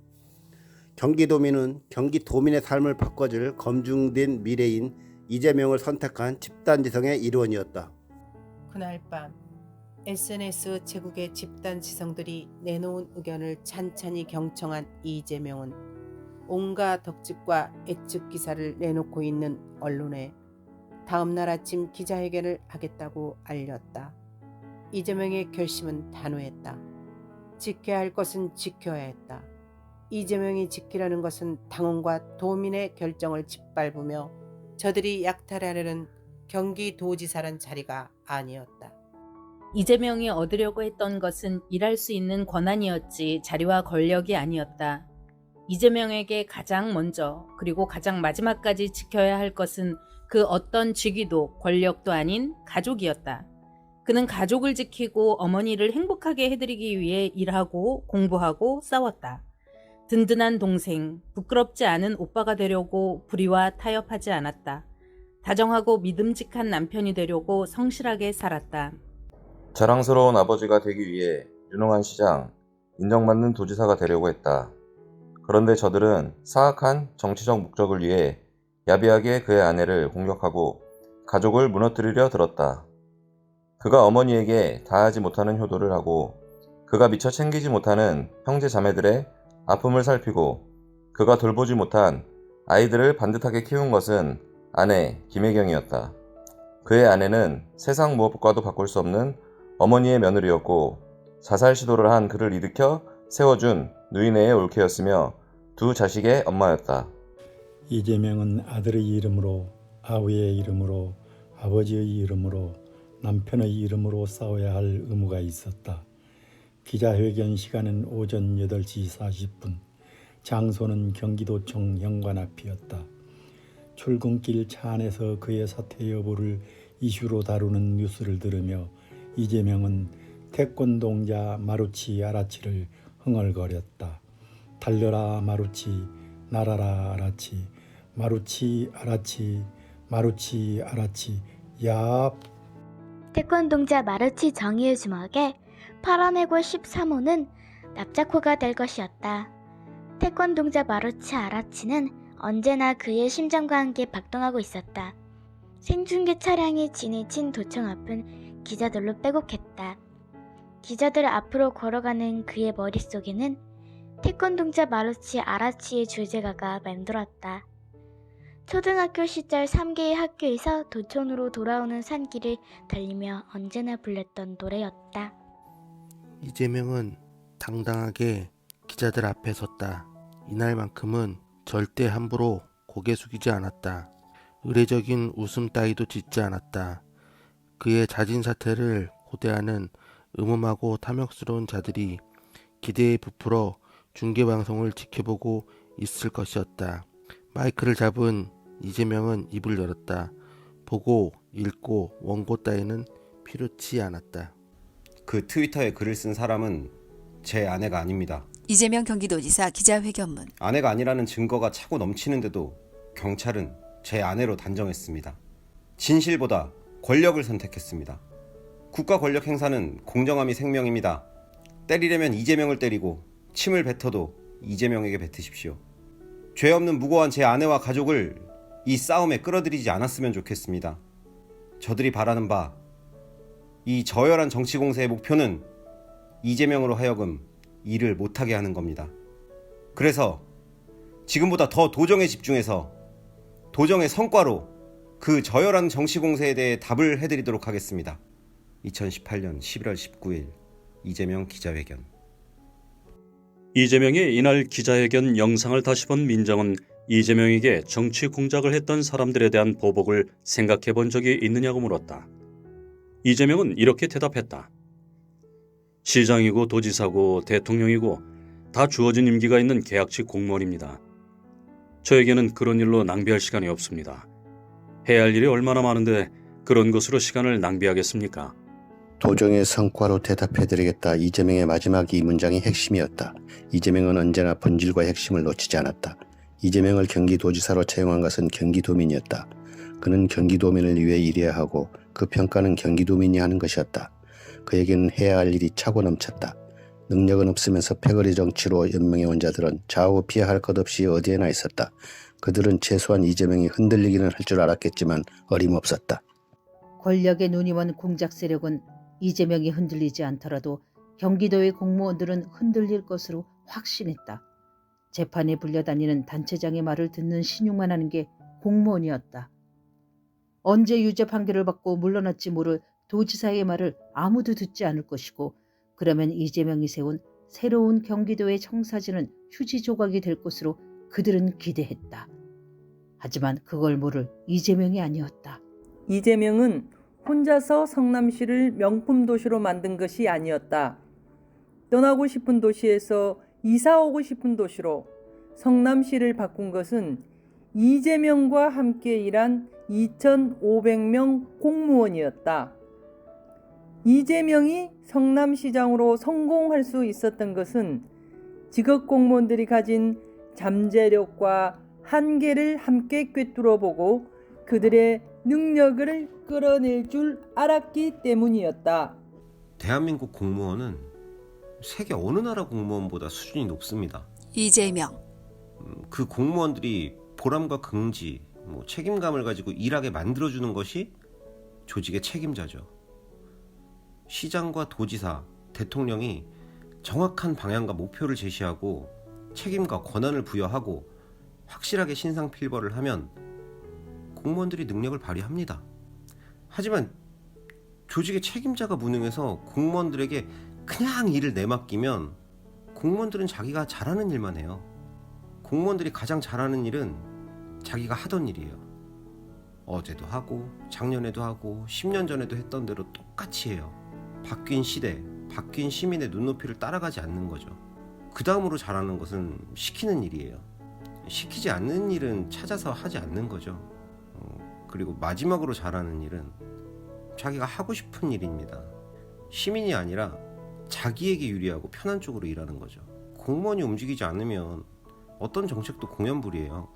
경기도민은 경기도민의 삶을 바꿔줄 검증된 미래인 이재명을 선택한 집단지성의 일원이었다. 그날 밤 SNS 제국의 집단지성들이 내놓은 의견을 찬찬히 경청한 이재명은 온갖 덕집과 애측 기사를 내놓고 있는 언론에 다음날 아침 기자회견을 하겠다고 알렸다. 이재명의 결심은 단호했다. 지켜야 할 것은 지켜야 했다. 이재명이 지키려는 것은 당원과 도민의 결정을 짓밟으며 저들이 약탈하려는 경기도지사란 자리가 아니었다. 이재명이 얻으려고 했던 것은 일할 수 있는 권한이었지 자리와 권력이 아니었다. 이재명에게 가장 먼저 그리고 가장 마지막까지 지켜야 할 것은 그 어떤 직위도 권력도 아닌 가족이었다. 그는 가족을 지키고 어머니를 행복하게 해드리기 위해 일하고 공부하고 싸웠다. 든든한 동생, 부끄럽지 않은 오빠가 되려고 불의와 타협하지 않았다. 다정하고 믿음직한 남편이 되려고 성실하게 살았다. 자랑스러운 아버지가 되기 위해 유능한 시장, 인정받는 도지사가 되려고 했다. 그런데 저들은 사악한 정치적 목적을 위해 야비하게 그의 아내를 공격하고 가족을 무너뜨리려 들었다. 그가 어머니에게 다하지 못하는 효도를 하고 그가 미처 챙기지 못하는 형제 자매들의 아픔을 살피고 그가 돌보지 못한 아이들을 반듯하게 키운 것은 아내 김혜경이었다. 그의 아내는 세상 무엇과도 바꿀 수 없는 어머니의 며느리였고 자살 시도를 한 그를 일으켜 세워준 누이네의 올케였으며 두 자식의 엄마였다. 이재명은 아들의 이름으로, 아우의 이름으로, 아버지의 이름으로, 남편의 이름으로 싸워야 할 의무가 있었다. 기자회견 시간은 오전 8시 40분, 장소는 경기도청 현관 앞이었다. 출근길 차 안에서 그의 사퇴 여부를 이슈로 다루는 뉴스를 들으며 이재명은 태권동자 마루치 아라치를 흥얼거렸다. 달려라 마루치, 날아라 아라치, 마루치 아라치, 마루치 아라치, 얍. 태권동자 마루치 정의의 주먹에 파란해골 13호는 납작호가 될 것이었다. 태권동자 마루치 아라치는 언제나 그의 심장과 함께 박동하고 있었다. 생중계 차량이 지내친 도청 앞은 기자들로 빼곡했다. 기자들 앞으로 걸어가는 그의 머릿속에는 태권동자 마루치 아라치의 주제가가 맴돌았다. 초등학교 시절 3개의 학교에서 도촌으로 돌아오는 산길을 달리며 언제나 불렀던 노래였다. 이재명은 당당하게 기자들 앞에 섰다. 이날만큼은 절대 함부로 고개 숙이지 않았다. 의례적인 웃음 따위도 짓지 않았다. 그의 자진 사퇴를 고대하는 음음하고 탐욕스러운 자들이 기대에 부풀어 중계방송을 지켜보고 있을 것이었다. 마이크를 잡은 이재명은 입을 열었다. 보고 읽고 원고 따위는 필요치 않았다. 그 트위터에 글을 쓴 사람은 제 아내가 아닙니다. 이재명 경기도지사 기자회견문. 아내가 아니라는 증거가 차고 넘치는데도 경찰은 제 아내로 단정했습니다. 진실보다 권력을 선택했습니다. 국가 권력 행사는 공정함이 생명입니다. 때리려면 이재명을 때리고 침을 뱉어도 이재명에게 뱉으십시오. 죄 없는 무고한 제 아내와 가족을 이 싸움에 끌어들이지 않았으면 좋겠습니다. 저들이 바라는 바, 이 저열한 정치 공세의 목표는 이재명으로 하여금 일을 못하게 하는 겁니다. 그래서 지금보다 더 도정에 집중해서 도정의 성과로 그 저열한 정치 공세에 대해 답을 해드리도록 하겠습니다. 2018년 11월 19일 이재명 기자회견. 이재명의 이날 기자회견 영상을 다시 본 민정은 이재명에게 정치 공작을 했던 사람들에 대한 보복을 생각해 본 적이 있느냐고 물었다. 이재명은 이렇게 대답했다. 시장이고 도지사고 대통령이고 다 주어진 임기가 있는 계약직 공무원입니다. 저에게는 그런 일로 낭비할 시간이 없습니다. 해야 할 일이 얼마나 많은데 그런 것으로 시간을 낭비하겠습니까? 도정의 성과로 대답해드리겠다. 이재명의 마지막 이 문장이 핵심이었다. 이재명은 언제나 본질과 핵심을 놓치지 않았다. 이재명을 경기도지사로 채용한 것은 경기도민이었다. 그는 경기도민을 위해 일해야 하고 그 평가는 경기도민이 하는 것이었다. 그에게는 해야 할 일이 차고 넘쳤다. 능력은 없으면서 패거리 정치로 연명해온 자들은 좌우 피할 것 없이 어디에나 있었다. 그들은 최소한 이재명이 흔들리기는 할 줄 알았겠지만 어림없었다. 권력의 눈이 먼 공작 세력은 이재명이 흔들리지 않더라도 경기도의 공무원들은 흔들릴 것으로 확신했다. 재판에 불려다니는 단체장의 말을 듣는 신용만 하는 게 공무원이었다. 언제 유죄 판결을 받고 물러날지 모를 도지사의 말을 아무도 듣지 않을 것이고 그러면 이재명이 세운 새로운 경기도의 청사진은 휴지 조각이 될 것으로 그들은 기대했다. 하지만 그걸 모를 이재명이 아니었다. 이재명은 혼자서 성남시를 명품 도시로 만든 것이 아니었다. 떠나고 싶은 도시에서 이사 오고 싶은 도시로 성남시를 바꾼 것은 이재명과 함께 일한 2,500명 공무원이었다. 이재명이 성남시장으로 성공할 수 있었던 것은 직업 공무원들이 가진 잠재력과 한계를 함께 꿰뚫어보고 그들의 능력을 끌어낼 줄 알았기 때문이었다. 대한민국 공무원은 세계 어느 나라 공무원보다 수준이 높습니다. 이재명. 그 공무원들이 보람과 긍지, 책임감을 가지고 일하게 만들어주는 것이 조직의 책임자죠. 시장과 도지사, 대통령이 정확한 방향과 목표를 제시하고 책임과 권한을 부여하고 확실하게 신상필벌을 하면 공무원들이 능력을 발휘합니다. 하지만 조직의 책임자가 무능해서 공무원들에게 그냥 일을 내맡기면 공무원들은 자기가 잘하는 일만 해요. 공무원들이 가장 잘하는 일은 자기가 하던 일이에요. 어제도 하고 작년에도 하고 10년 전에도 했던 대로 똑같이 해요. 바뀐 시대, 바뀐 시민의 눈높이를 따라가지 않는 거죠. 그 다음으로 잘하는 것은 시키는 일이에요. 시키지 않는 일은 찾아서 하지 않는 거죠. 그리고 마지막으로 잘하는 일은 자기가 하고 싶은 일입니다. 시민이 아니라 자기에게 유리하고 편한 쪽으로 일하는 거죠. 공무원이 움직이지 않으면 어떤 정책도 공연불이에요.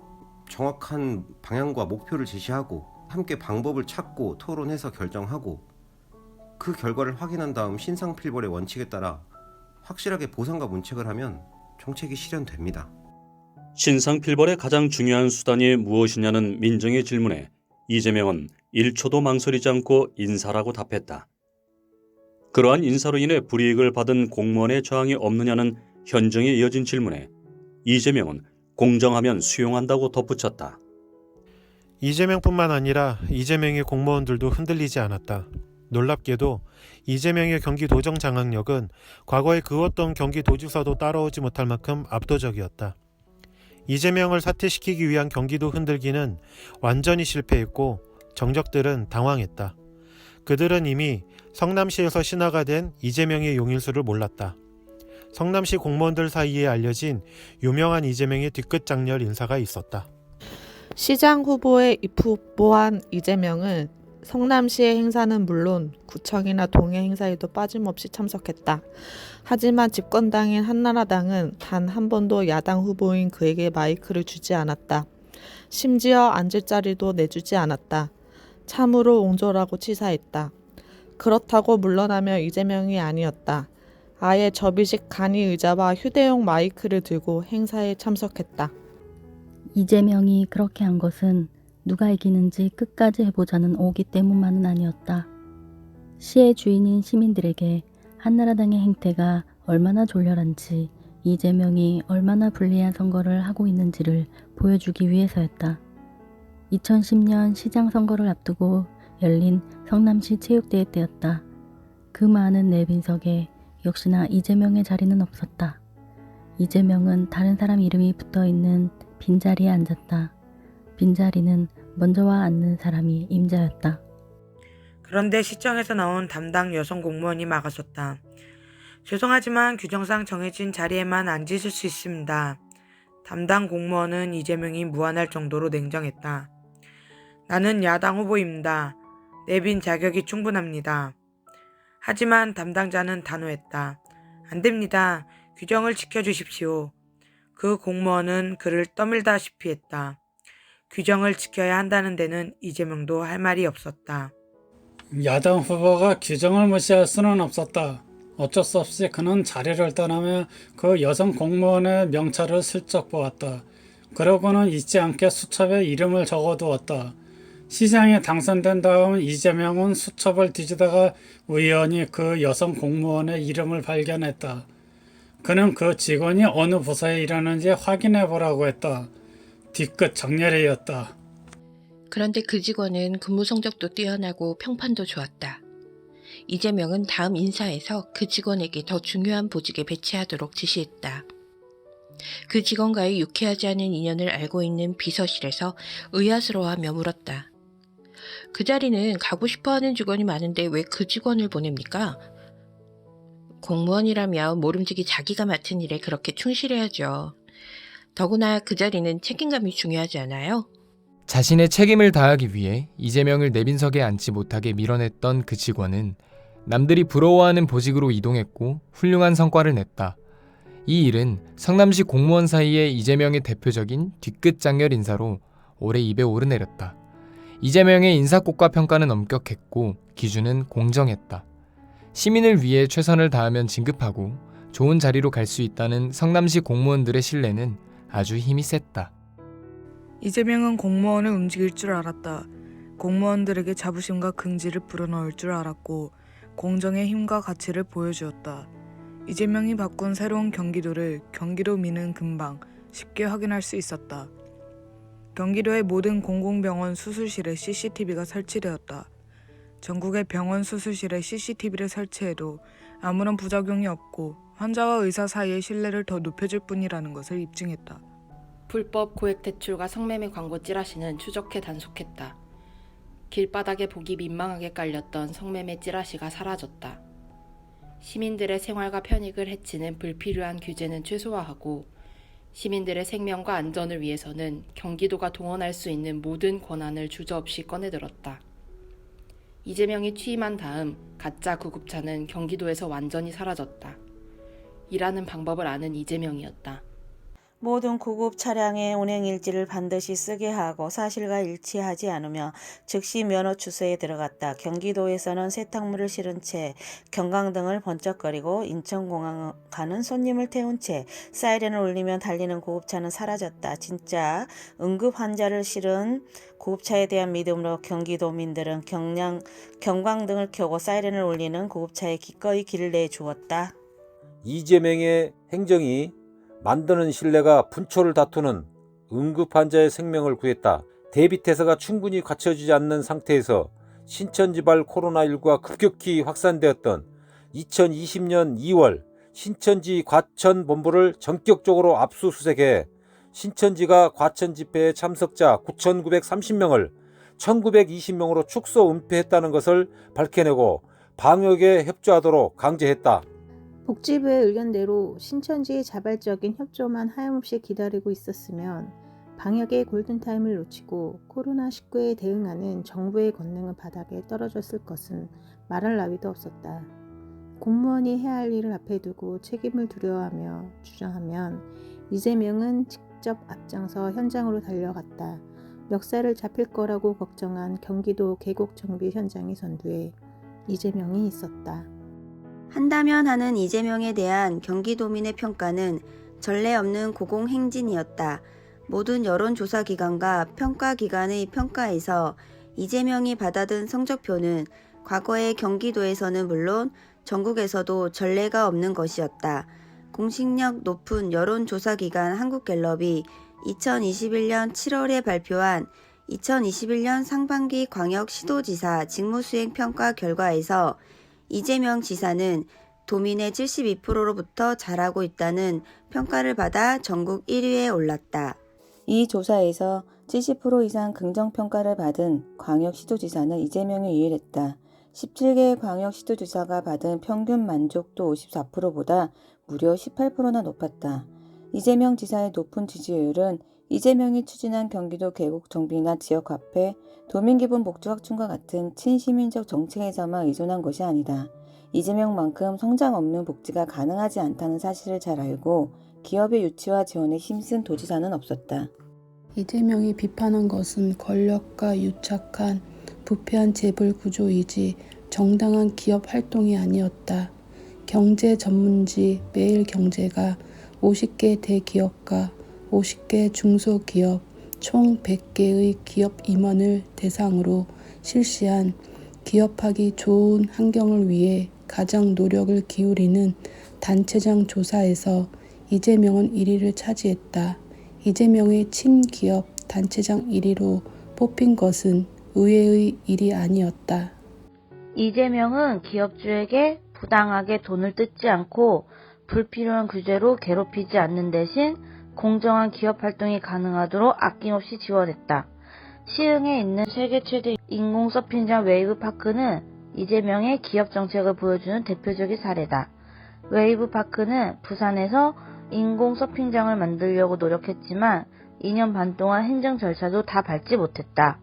정확한 방향과 목표를 제시하고 함께 방법을 찾고 토론해서 결정하고 그 결과를 확인한 다음 신상필벌의 원칙에 따라 확실하게 보상과 문책을 하면 정책이 실현됩니다. 신상필벌의 가장 중요한 수단이 무엇이냐는 민정의 질문에 이재명은 1초도 망설이지 않고 인사라고 답했다. 그러한 인사로 인해 불이익을 받은 공무원의 저항이 없느냐는 현정에 이어진 질문에 이재명은 공정하면 수용한다고 덧붙였다. 이재명뿐만 아니라 이재명의 공무원들도 흔들리지 않았다. 놀랍게도 이재명의 경기도정 장악력은 과거에 그 어떤 경기도지사도 따라오지 못할 만큼 압도적이었다. 이재명을 사퇴시키기 위한 경기도 흔들기는 완전히 실패했고 정적들은 당황했다. 그들은 이미 성남시에서 신화가 된 이재명의 용일수를 몰랐다. 성남시 공무원들 사이에 알려진 유명한 이재명의 뒤끝 장렬 인사가 있었다. 시장 후보에 입후보한 이재명은 성남시의 행사는 물론 구청이나 동해 행사에도 빠짐없이 참석했다. 하지만 집권당인 한나라당은 단 한 번도 야당 후보인 그에게 마이크를 주지 않았다. 심지어 앉을 자리도 내주지 않았다. 참으로 옹졸하고 치사했다. 그렇다고 물러나면 이재명이 아니었다. 아예 접이식 간이 의자와 휴대용 마이크를 들고 행사에 참석했다. 이재명이 그렇게 한 것은 누가 이기는지 끝까지 해보자는 오기 때문만은 아니었다. 시의 주인인 시민들에게 한나라당의 행태가 얼마나 졸렬한지, 이재명이 얼마나 불리한 선거를 하고 있는지를 보여주기 위해서였다. 2010년 시장 선거를 앞두고 열린 성남시 체육대회 때였다. 그 많은 내빈석에 역시나 이재명의 자리는 없었다. 이재명은 다른 사람 이름이 붙어있는 빈자리에 앉았다. 빈자리는 먼저 와 앉는 사람이 임자였다. 그런데 시청에서 나온 담당 여성 공무원이 막아섰다. 죄송하지만 규정상 정해진 자리에만 앉으실 수 있습니다. 담당 공무원은 이재명이 무안할 정도로 냉정했다. 나는 야당 후보입니다. 내빈 자격이 충분합니다. 하지만 담당자는 단호했다. 안 됩니다. 규정을 지켜주십시오. 그 공무원은 그를 떠밀다시피 했다. 규정을 지켜야 한다는 데는 이재명도 할 말이 없었다. 야당 후보가 규정을 무시할 수는 없었다. 어쩔 수 없이 그는 자리를 떠나며 그 여성 공무원의 명찰을 슬쩍 보았다. 그러고는 잊지 않게 수첩에 이름을 적어두었다. 시장에 당선된 다음 이재명은 수첩을 뒤지다가 우연히 그 여성 공무원의 이름을 발견했다. 그는 그 직원이 어느 부서에 일하는지 확인해 보라고 했다. 뒤끝 정렬이었다. 그런데 그 직원은 근무 성적도 뛰어나고 평판도 좋았다. 이재명은 다음 인사에서 그 직원에게 더 중요한 보직에 배치하도록 지시했다. 그 직원과의 유쾌하지 않은 인연을 알고 있는 비서실에서 의아스러워하며 물었다. 그 자리는 가고 싶어하는 직원이 많은데 왜 그 직원을 보냅니까? 공무원이라면 모름지기 자기가 맡은 일에 그렇게 충실해야죠. 더구나 그 자리는 책임감이 중요하지 않아요? 자신의 책임을 다하기 위해 이재명을 내빈석에 앉지 못하게 밀어냈던 그 직원은 남들이 부러워하는 보직으로 이동했고 훌륭한 성과를 냈다. 이 일은 성남시 공무원 사이의 이재명의 대표적인 뒤끝 장렬 인사로 오래 입에 오르내렸다. 이재명의 인사꽃과 평가는 엄격했고 기준은 공정했다. 시민을 위해 최선을 다하면 진급하고 좋은 자리로 갈 수 있다는 성남시 공무원들의 신뢰는 아주 힘이 셌다. 이재명은 공무원을 움직일 줄 알았다. 공무원들에게 자부심과 긍지를 불어넣을 줄 알았고 공정의 힘과 가치를 보여주었다. 이재명이 바꾼 새로운 경기도를 경기도민은 금방 쉽게 확인할 수 있었다. 경기도의 모든 공공병원 수술실에 CCTV가 설치되었다. 전국의 병원 수술실에 CCTV를 설치해도 아무런 부작용이 없고 환자와 의사 사이의 신뢰를 더 높여줄 뿐이라는 것을 입증했다. 불법 고액 대출과 성매매 광고 찌라시는 추적해 단속했다. 길바닥에 보기 민망하게 깔렸던 성매매 찌라시가 사라졌다. 시민들의 생활과 편익을 해치는 불필요한 규제는 최소화하고 시민들의 생명과 안전을 위해서는 경기도가 동원할 수 있는 모든 권한을 주저없이 꺼내들었다. 이재명이 취임한 다음 가짜 구급차는 경기도에서 완전히 사라졌다. 일하는 방법을 아는 이재명이었다. 모든 구급 차량의 운행 일지를 반드시 쓰게 하고 사실과 일치하지 않으며 즉시 면허 추수에 들어갔다. 경기도에서는 세탁물을 실은 채 경광등을 번쩍거리고 인천공항 가는 손님을 태운 채 사이렌을 울리며 달리는 구급차는 사라졌다. 진짜 응급 환자를 실은 구급차에 대한 믿음으로 경기도민들은 경광등을 켜고 사이렌을 울리는 구급차에 기꺼이 길을 내주었다. 이재명의 행정이 만드는 신뢰가 분초를 다투는 응급환자의 생명을 구했다. 대비태세가 충분히 갖춰지지 않는 상태에서 신천지발 코로나19가 급격히 확산되었던 2020년 2월 신천지 과천본부를 전격적으로 압수수색해 신천지가 과천 집회의 참석자 9,930명을 1,920명으로 축소 은폐했다는 것을 밝혀내고 방역에 협조하도록 강제했다. 복지부의 의견대로 신천지의 자발적인 협조만 하염없이 기다리고 있었으면 방역의 골든타임을 놓치고 코로나19에 대응하는 정부의 권능은 바닥에 떨어졌을 것은 말할 나위도 없었다. 공무원이 해야 할 일을 앞에 두고 책임을 두려워하며 주장하면 이재명은 직접 앞장서 현장으로 달려갔다. 멱살을 잡힐 거라고 걱정한 경기도 계곡 정비 현장의 선두에 이재명이 있었다. 한다면 하는 이재명에 대한 경기도민의 평가는 전례 없는 고공행진이었다. 모든 여론조사기관과 평가기관의 평가에서 이재명이 받아든 성적표는 과거의 경기도에서는 물론 전국에서도 전례가 없는 것이었다. 공식력 높은 여론조사기관 한국갤럽이 2021년 7월에 발표한 2021년 상반기 광역시도지사 직무수행 평가 결과에서 이재명 지사는 도민의 72%로부터 잘하고 있다는 평가를 받아 전국 1위에 올랐다. 이 조사에서 70% 이상 긍정평가를 받은 광역시도지사는 이재명이 유일했다. 17개의 광역시도지사가 받은 평균 만족도 54%보다 무려 18%나 높았다. 이재명 지사의 높은 지지율은 이재명이 추진한 경기도 계곡 정비나 지역화폐, 도민기본 복지 확충과 같은 친시민적 정책에서만 의존한 것이 아니다. 이재명만큼 성장 없는 복지가 가능하지 않다는 사실을 잘 알고 기업의 유치와 지원에 힘쓴 도지사는 없었다. 이재명이 비판한 것은 권력과 유착한 부패한 재벌 구조이지 정당한 기업 활동이 아니었다. 경제 전문지 매일경제가 50개 대기업과 50개 중소기업 총 100개의 기업 임원을 대상으로 실시한 기업하기 좋은 환경을 위해 가장 노력을 기울이는 단체장 조사에서 이재명은 1위를 차지했다. 이재명의 친기업 단체장 1위로 뽑힌 것은 의외의 일이 아니었다. 이재명은 기업주에게 부당하게 돈을 뜯지 않고 불필요한 규제로 괴롭히지 않는 대신 공정한 기업 활동이 가능하도록 아낌없이 지원했다. 시흥에 있는 세계 최대 인공 서핑장 웨이브파크는 이재명의 기업 정책을 보여주는 대표적인 사례다. 웨이브파크는 부산에서 인공 서핑장을 만들려고 노력했지만 2년 반 동안 행정 절차도 다 밟지 못했다.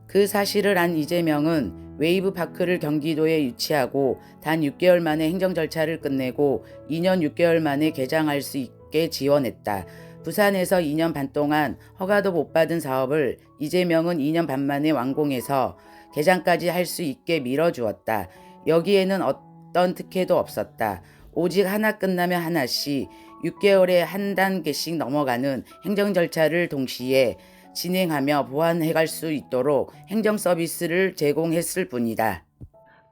그 사실을 안 이재명은 웨이브파크를 경기도에 유치하고 단 6개월 만에 행정 절차를 끝내고 2년 6개월 만에 개장할 수 있게 지원했다. 부산에서 2년 반 동안 허가도 못 받은 사업을 이재명은 2년 반 만에 완공해서 개장까지 할 수 있게 밀어주었다. 여기에는 어떤 특혜도 없었다. 오직 하나 끝나면 하나씩 6개월에 한 단계씩 넘어가는 행정 절차를 동시에 진행하며 보완해갈 수 있도록 행정 서비스를 제공했을 뿐이다.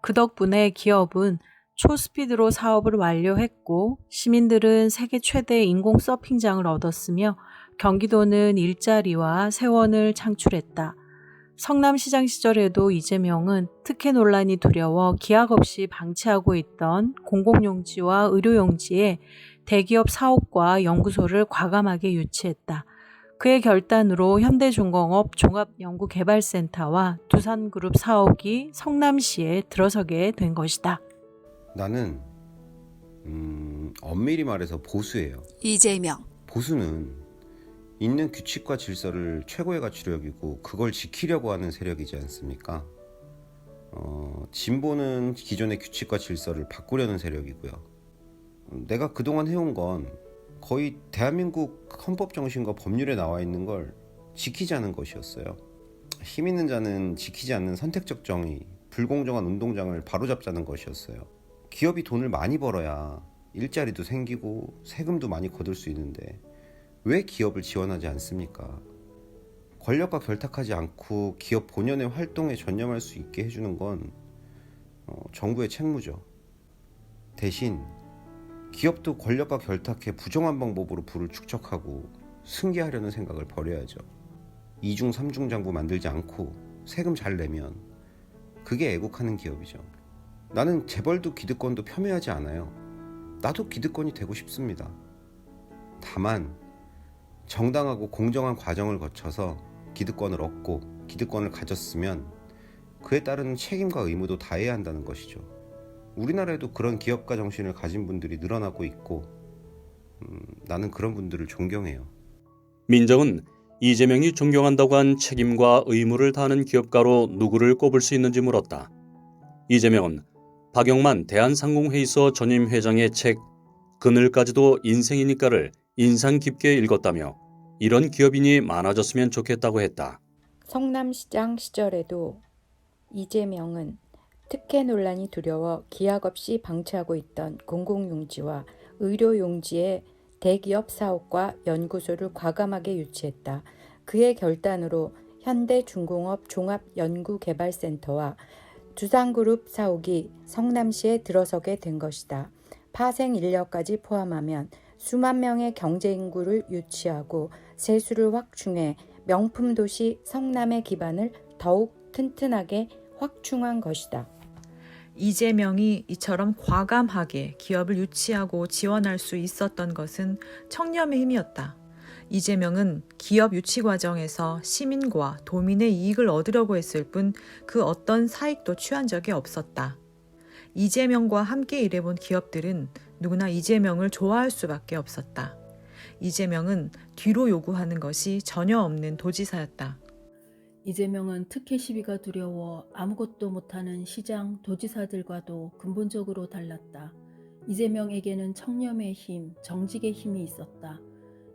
그 덕분에 기업은 초스피드로 사업을 완료했고 시민들은 세계 최대 인공 서핑장을 얻었으며 경기도는 일자리와 세원을 창출했다. 성남시장 시절에도 이재명은 특혜 논란이 두려워 기약 없이 방치하고 있던 공공용지와 의료용지에 대기업 사업과 연구소를 과감하게 유치했다. 그의 결단으로 현대중공업 종합연구개발센터와 두산그룹 사옥이 성남시에 들어서게 된 것이다. 나는 엄밀히 말해서 보수예요. 이재명. 보수는 있는 규칙과 질서를 최고의 가치로 여기고 그걸 지키려고 하는 세력이지 않습니까? 진보는 기존의 규칙과 질서를 바꾸려는 세력이고요. 내가 그동안 해온 건 거의 대한민국 헌법 정신과 법률에 나와 있는 걸 지키자는 것이었어요. 힘 있는 자는 지키지 않는 선택적 정의, 불공정한 운동장을 바로잡자는 것이었어요. 기업이 돈을 많이 벌어야 일자리도 생기고 세금도 많이 거둘 수 있는데 왜 기업을 지원하지 않습니까? 권력과 결탁하지 않고 기업 본연의 활동에 전념할 수 있게 해주는 건 정부의 책무죠. 대신 기업도 권력과 결탁해 부정한 방법으로 부를 축적하고 승계하려는 생각을 버려야죠. 2중 3중 장부 만들지 않고 세금 잘 내면 그게 애국하는 기업이죠. 나는 재벌도 기득권도 폄훼하지 않아요. 나도 기득권이 되고 싶습니다. 다만 정당하고 공정한 과정을 거쳐서 기득권을 얻고 기득권을 가졌으면 그에 따른 책임과 의무도 다해야 한다는 것이죠. 우리나라에도 그런 기업가 정신을 가진 분들이 늘어나고 있고 나는 그런 분들을 존경해요. 민정은 이재명이 존경한다고 한 책임과 의무를 다하는 기업가로 누구를 꼽을 수 있는지 물었다. 이재명은 박영만 대한상공회의소 전임 회장의 책 그늘까지도 인생이니까를 인상 깊게 읽었다며 이런 기업인이 많아졌으면 좋겠다고 했다. 성남시장 시절에도 이재명은 특혜 논란이 두려워 기약 없이 방치하고 있던 공공용지와 의료용지의 대기업 사옥과 연구소를 과감하게 유치했다. 그의 결단으로 현대중공업 종합연구개발센터와 두산그룹 사옥이 성남시에 들어서게 된 것이다. 파생 인력까지 포함하면 수만 명의 경제 인구를 유치하고 세수를 확충해 명품 도시 성남의 기반을 더욱 튼튼하게 확충한 것이다. 이재명이 이처럼 과감하게 기업을 유치하고 지원할 수 있었던 것은 청렴의 힘이었다. 이재명은 기업 유치 과정에서 시민과 도민의 이익을 얻으려고 했을 뿐 그 어떤 사익도 취한 적이 없었다. 이재명과 함께 일해본 기업들은 누구나 이재명을 좋아할 수밖에 없었다. 이재명은 뒤로 요구하는 것이 전혀 없는 도지사였다. 이재명은 특혜 시비가 두려워 아무것도 못하는 시장, 도지사들과도 근본적으로 달랐다. 이재명에게는 청렴의 힘, 정직의 힘이 있었다.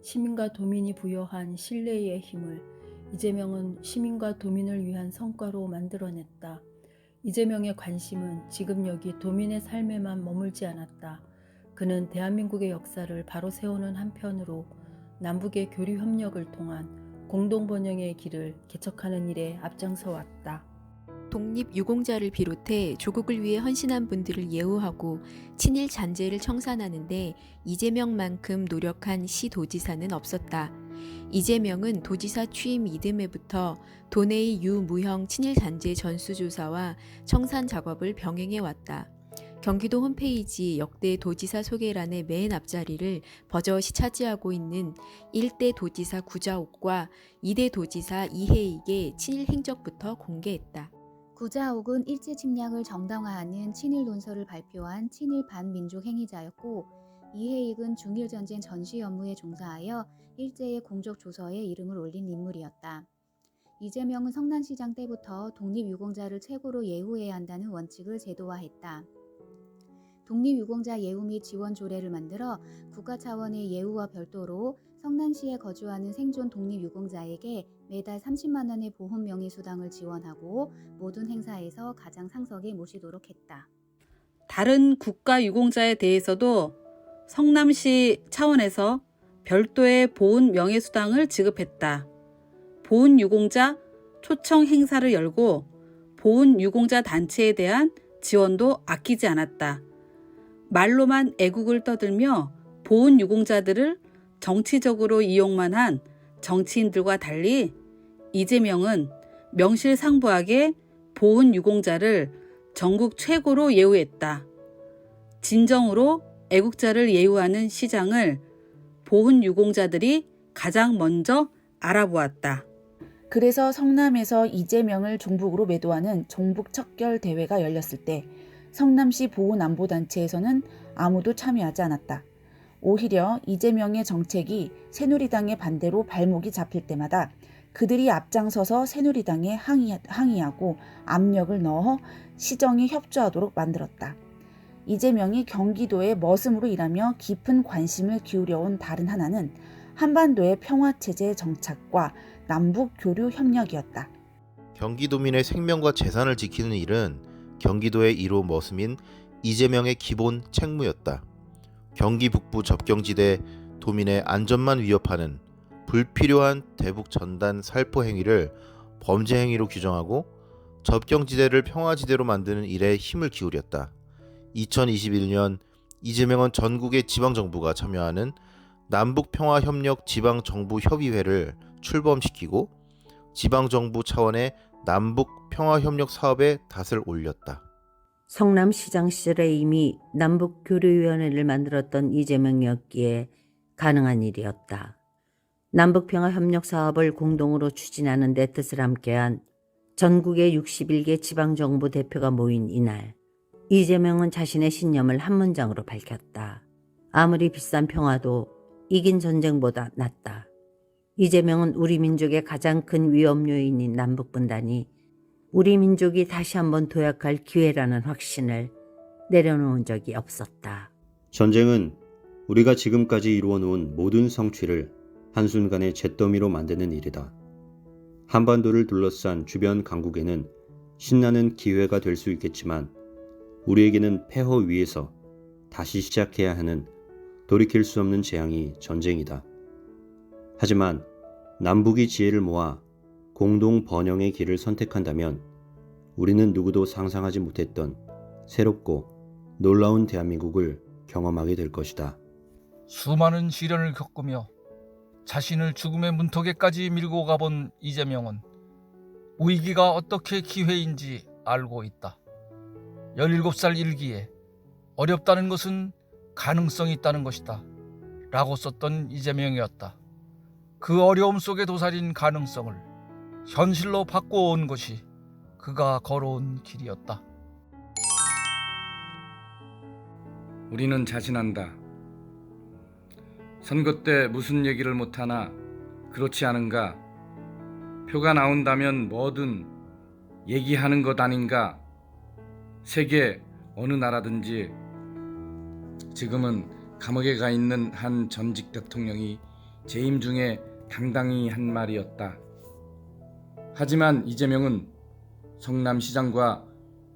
시민과 도민이 부여한 신뢰의 힘을 이재명은 시민과 도민을 위한 성과로 만들어냈다. 이재명의 관심은 지금 여기 도민의 삶에만 머물지 않았다. 그는 대한민국의 역사를 바로 세우는 한편으로 남북의 교류 협력을 통한 공동번영의 길을 개척하는 일에 앞장서 왔다. 독립유공자를 비롯해 조국을 위해 헌신한 분들을 예우하고 친일 잔재를 청산하는데 이재명만큼 노력한 시도지사는 없었다. 이재명은 도지사 취임 이듬해부터 도내의 유무형 친일 잔재 전수조사와 청산 작업을 병행해 왔다. 경기도 홈페이지 역대 도지사 소개란의 맨 앞자리를 버젓이 차지하고 있는 1대 도지사 구자옥과 2대 도지사 이해익의 친일 행적부터 공개했다. 구자옥은 일제 침략을 정당화하는 친일 논설을 발표한 친일 반민족 행위자였고, 이해익은 중일전쟁 전시 업무에 종사하여 일제의 공적 조서에 이름을 올린 인물이었다. 이재명은 성남시장 때부터 독립유공자를 최고로 예우해야 한다는 원칙을 제도화했다. 독립유공자 예우 및 지원 조례를 만들어 국가 차원의 예우와 별도로 성남시에 거주하는 생존 독립유공자에게 매달 30만 원의 보험 명의수당을 지원하고 모든 행사에서 가장 상석에 모시도록 했다. 다른 국가 유공자에 대해서도 성남시 차원에서 별도의 보훈 명예수당을 지급했다. 보훈 유공자 초청 행사를 열고 보훈 유공자 단체에 대한 지원도 아끼지 않았다. 말로만 애국을 떠들며 보훈 유공자들을 정치적으로 이용만 한 정치인들과 달리 이재명은 명실상부하게 보훈 유공자를 전국 최고로 예우했다. 진정으로 애국자를 예우하는 시장을 보훈 유공자들이 가장 먼저 알아보았다. 그래서 성남에서 이재명을 종북으로 매도하는 종북 척결 대회가 열렸을 때 성남시 보훈안보단체에서는 아무도 참여하지 않았다. 오히려 이재명의 정책이 새누리당의 반대로 발목이 잡힐 때마다 그들이 앞장서서 새누리당에 항의하고 압력을 넣어 시정에 협조하도록 만들었다. 이재명이 경기도의 머슴으로 일하며 깊은 관심을 기울여온 다른 하나는 한반도의 평화체제 정착과 남북 교류 협력이었다. 경기도민의 생명과 재산을 지키는 일은 경기도의 1호 머슴인 이재명의 기본 책무였다. 경기 북부 접경지대 도민의 안전만 위협하는 불필요한 대북 전단 살포 행위를 범죄 행위로 규정하고 접경지대를 평화지대로 만드는 일에 힘을 기울였다. 2021년 이재명은 전국의 지방정부가 참여하는 남북평화협력 지방정부협의회를 출범시키고 지방정부 차원의 남북평화협력 사업에 닷을 올렸다. 성남시장 시절에 이미 남북교류위원회를 만들었던 이재명이었기에 가능한 일이었다. 남북평화협력 사업을 공동으로 추진하는 데 뜻을 함께한 전국의 61개 지방정부 대표가 모인 이날, 이재명은 자신의 신념을 한 문장으로 밝혔다. 아무리 비싼 평화도 이긴 전쟁보다 낫다. 이재명은 우리 민족의 가장 큰 위험 요인인 남북분단이 우리 민족이 다시 한번 도약할 기회라는 확신을 내려놓은 적이 없었다. 전쟁은 우리가 지금까지 이루어놓은 모든 성취를 한순간에 잿더미로 만드는 일이다. 한반도를 둘러싼 주변 강국에는 신나는 기회가 될 수 있겠지만 우리에게는 폐허 위에서 다시 시작해야 하는 돌이킬 수 없는 재앙이 전쟁이다. 하지만 남북이 지혜를 모아 공동 번영의 길을 선택한다면 우리는 누구도 상상하지 못했던 새롭고 놀라운 대한민국을 경험하게 될 것이다. 수많은 시련을 겪으며 자신을 죽음의 문턱에까지 밀고 가본 이재명은 위기가 어떻게 기회인지 알고 있다. 17살 일기에 어렵다는 것은 가능성이 있다는 것이다 라고 썼던 이재명이었다. 그 어려움 속에 도사린 가능성을 현실로 바꿔온 것이 그가 걸어온 길이었다. 우리는 자신한다. 선거 때 무슨 얘기를 못하나 그렇지 않은가? 표가 나온다면 뭐든 얘기하는 것 아닌가? 세계 어느 나라든지 지금은 감옥에 가 있는 한 전직 대통령이 재임 중에 당당히 한 말이었다. 하지만 이재명은 성남시장과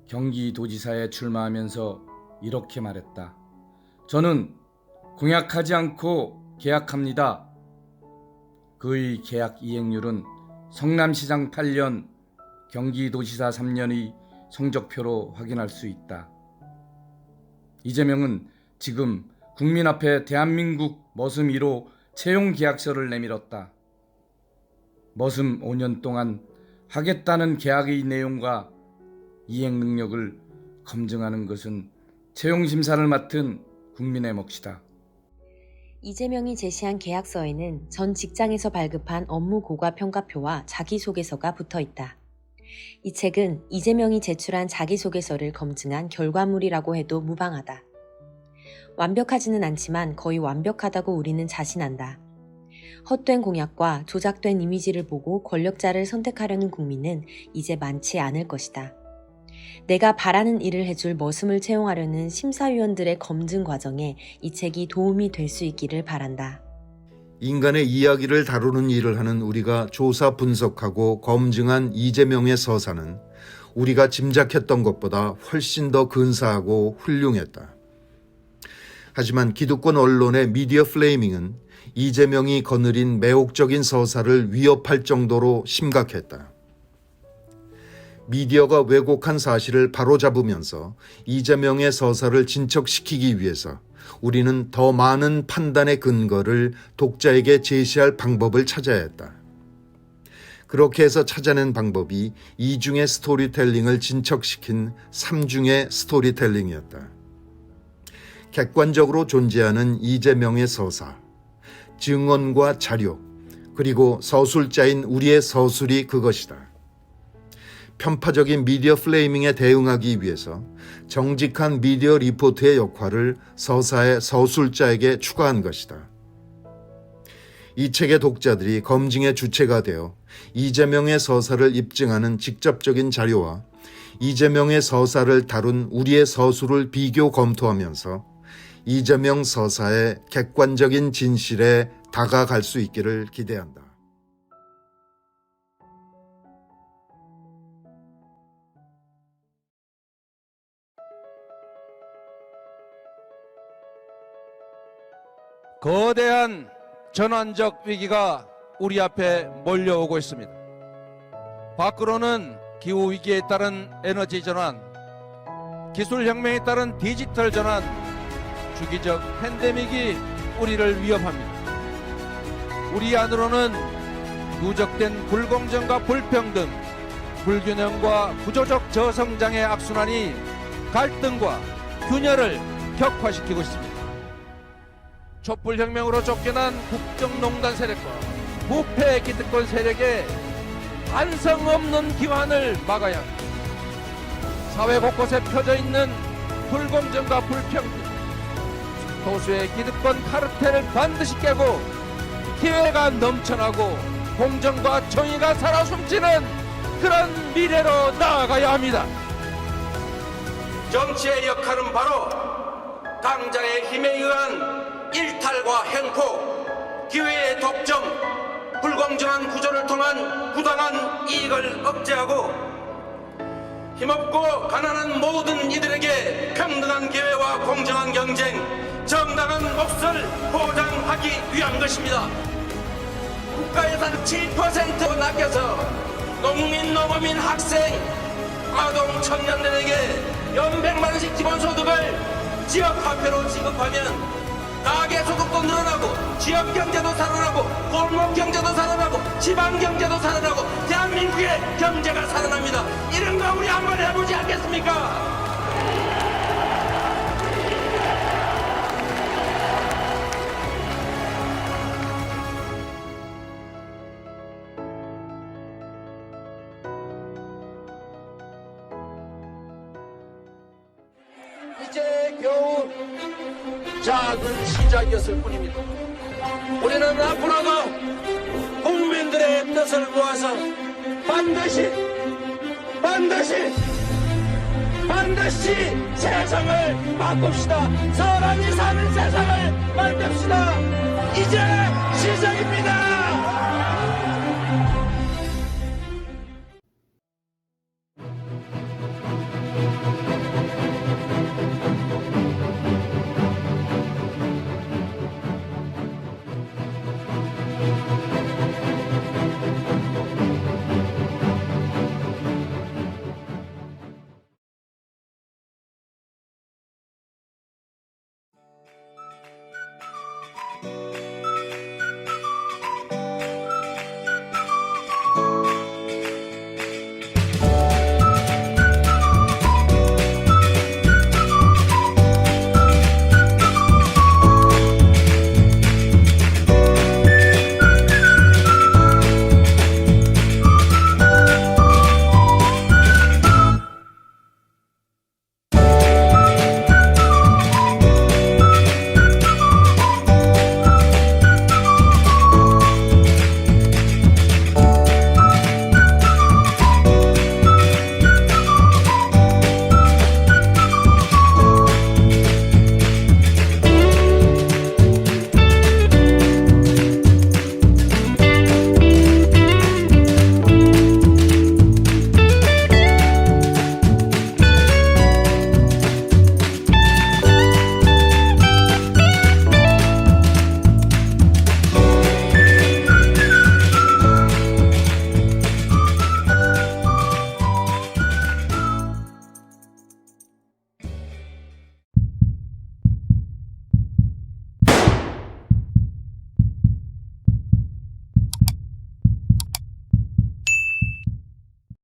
경기도지사에 출마하면서 이렇게 말했다. 저는 공약하지 않고 계약합니다. 그의 계약 이행률은 성남시장 8년, 경기도지사 3년의 성적표로 확인할 수 있다. 이재명은 지금 국민 앞에 대한민국 머슴 1호 채용 계약서를 내밀었다. 머슴 5년 동안 하겠다는 계약의 내용과 이행 능력을 검증하는 것은 채용 심사를 맡은 국민의 몫이다. 이재명이 제시한 계약서에는 전 직장에서 발급한 업무 고과 평가표와 자기소개서가 붙어 있다. 이 책은 이재명이 제출한 자기소개서를 검증한 결과물이라고 해도 무방하다. 완벽하지는 않지만 거의 완벽하다고 우리는 자신한다. 헛된 공약과 조작된 이미지를 보고 권력자를 선택하려는 국민은 이제 많지 않을 것이다. 내가 바라는 일을 해줄 머슴을 채용하려는 심사위원들의 검증 과정에 이 책이 도움이 될 수 있기를 바란다. 인간의 이야기를 다루는 일을 하는 우리가 조사 분석하고 검증한 이재명의 서사는 우리가 짐작했던 것보다 훨씬 더 근사하고 훌륭했다. 하지만 기득권 언론의 미디어 플레이밍은 이재명이 거느린 매혹적인 서사를 위협할 정도로 심각했다. 미디어가 왜곡한 사실을 바로잡으면서 이재명의 서사를 진척시키기 위해서 우리는 더 많은 판단의 근거를 독자에게 제시할 방법을 찾아야 했다. 그렇게 해서 찾아낸 방법이 이중의 스토리텔링을 진척시킨 삼중의 스토리텔링이었다. 객관적으로 존재하는 이재명의 서사, 증언과 자료, 그리고 서술자인 우리의 서술이 그것이다. 편파적인 미디어 플레이밍에 대응하기 위해서 정직한 미디어 리포트의 역할을 서사의 서술자에게 추가한 것이다. 이 책의 독자들이 검증의 주체가 되어 이재명의 서사를 입증하는 직접적인 자료와 이재명의 서사를 다룬 우리의 서술을 비교 검토하면서 이재명 서사의 객관적인 진실에 다가갈 수 있기를 기대한다. 거대한 전환적 위기가 우리 앞에 몰려오고 있습니다. 밖으로는 기후위기에 따른 에너지 전환, 기술혁명에 따른 디지털 전환, 주기적 팬데믹이 우리를 위협합니다. 우리 안으로는 누적된 불공정과 불평등, 불균형과 구조적 저성장의 악순환이 갈등과 균열을 격화시키고 있습니다. 촛불혁명으로 쫓겨난 국정농단 세력과 부패 기득권 세력의 반성 없는 기환을 막아야 합니다. 사회 곳곳에 펴져 있는 불공정과 불평등, 소수의 기득권 카르텔을 반드시 깨고 기회가 넘쳐나고 공정과 정의가 살아 숨지는 그런 미래로 나아가야 합니다. 정치의 역할은 바로 강자의 힘에 의한 일탈과 횡포, 기회의 독점, 불공정한 구조를 통한 부당한 이익을 억제하고 힘없고 가난한 모든 이들에게 평등한 기회와 공정한 경쟁, 정당한 몫을 보장하기 위한 것입니다. 국가 예산 7% 낚여서 농민, 농어민, 학생, 아동, 청년들에게 연백만 원씩 기본소득을 지역화폐로 지급하면 가계소득도 늘어나고 지역경제도 살아나고 골목경제도 살아나고 지방경제도 살아나고 대한민국의 경제가 살아납니다. 이런 거 우리 한번 해보지 않겠습니까? 이제 겨우 작은 시작이었을 뿐입니다. 우리는 앞으로도 국민들의 뜻을 모아서 반드시 세상을 바꿉시다. 사람이 사는 세상을 만듭시다. 이제 시작입니다.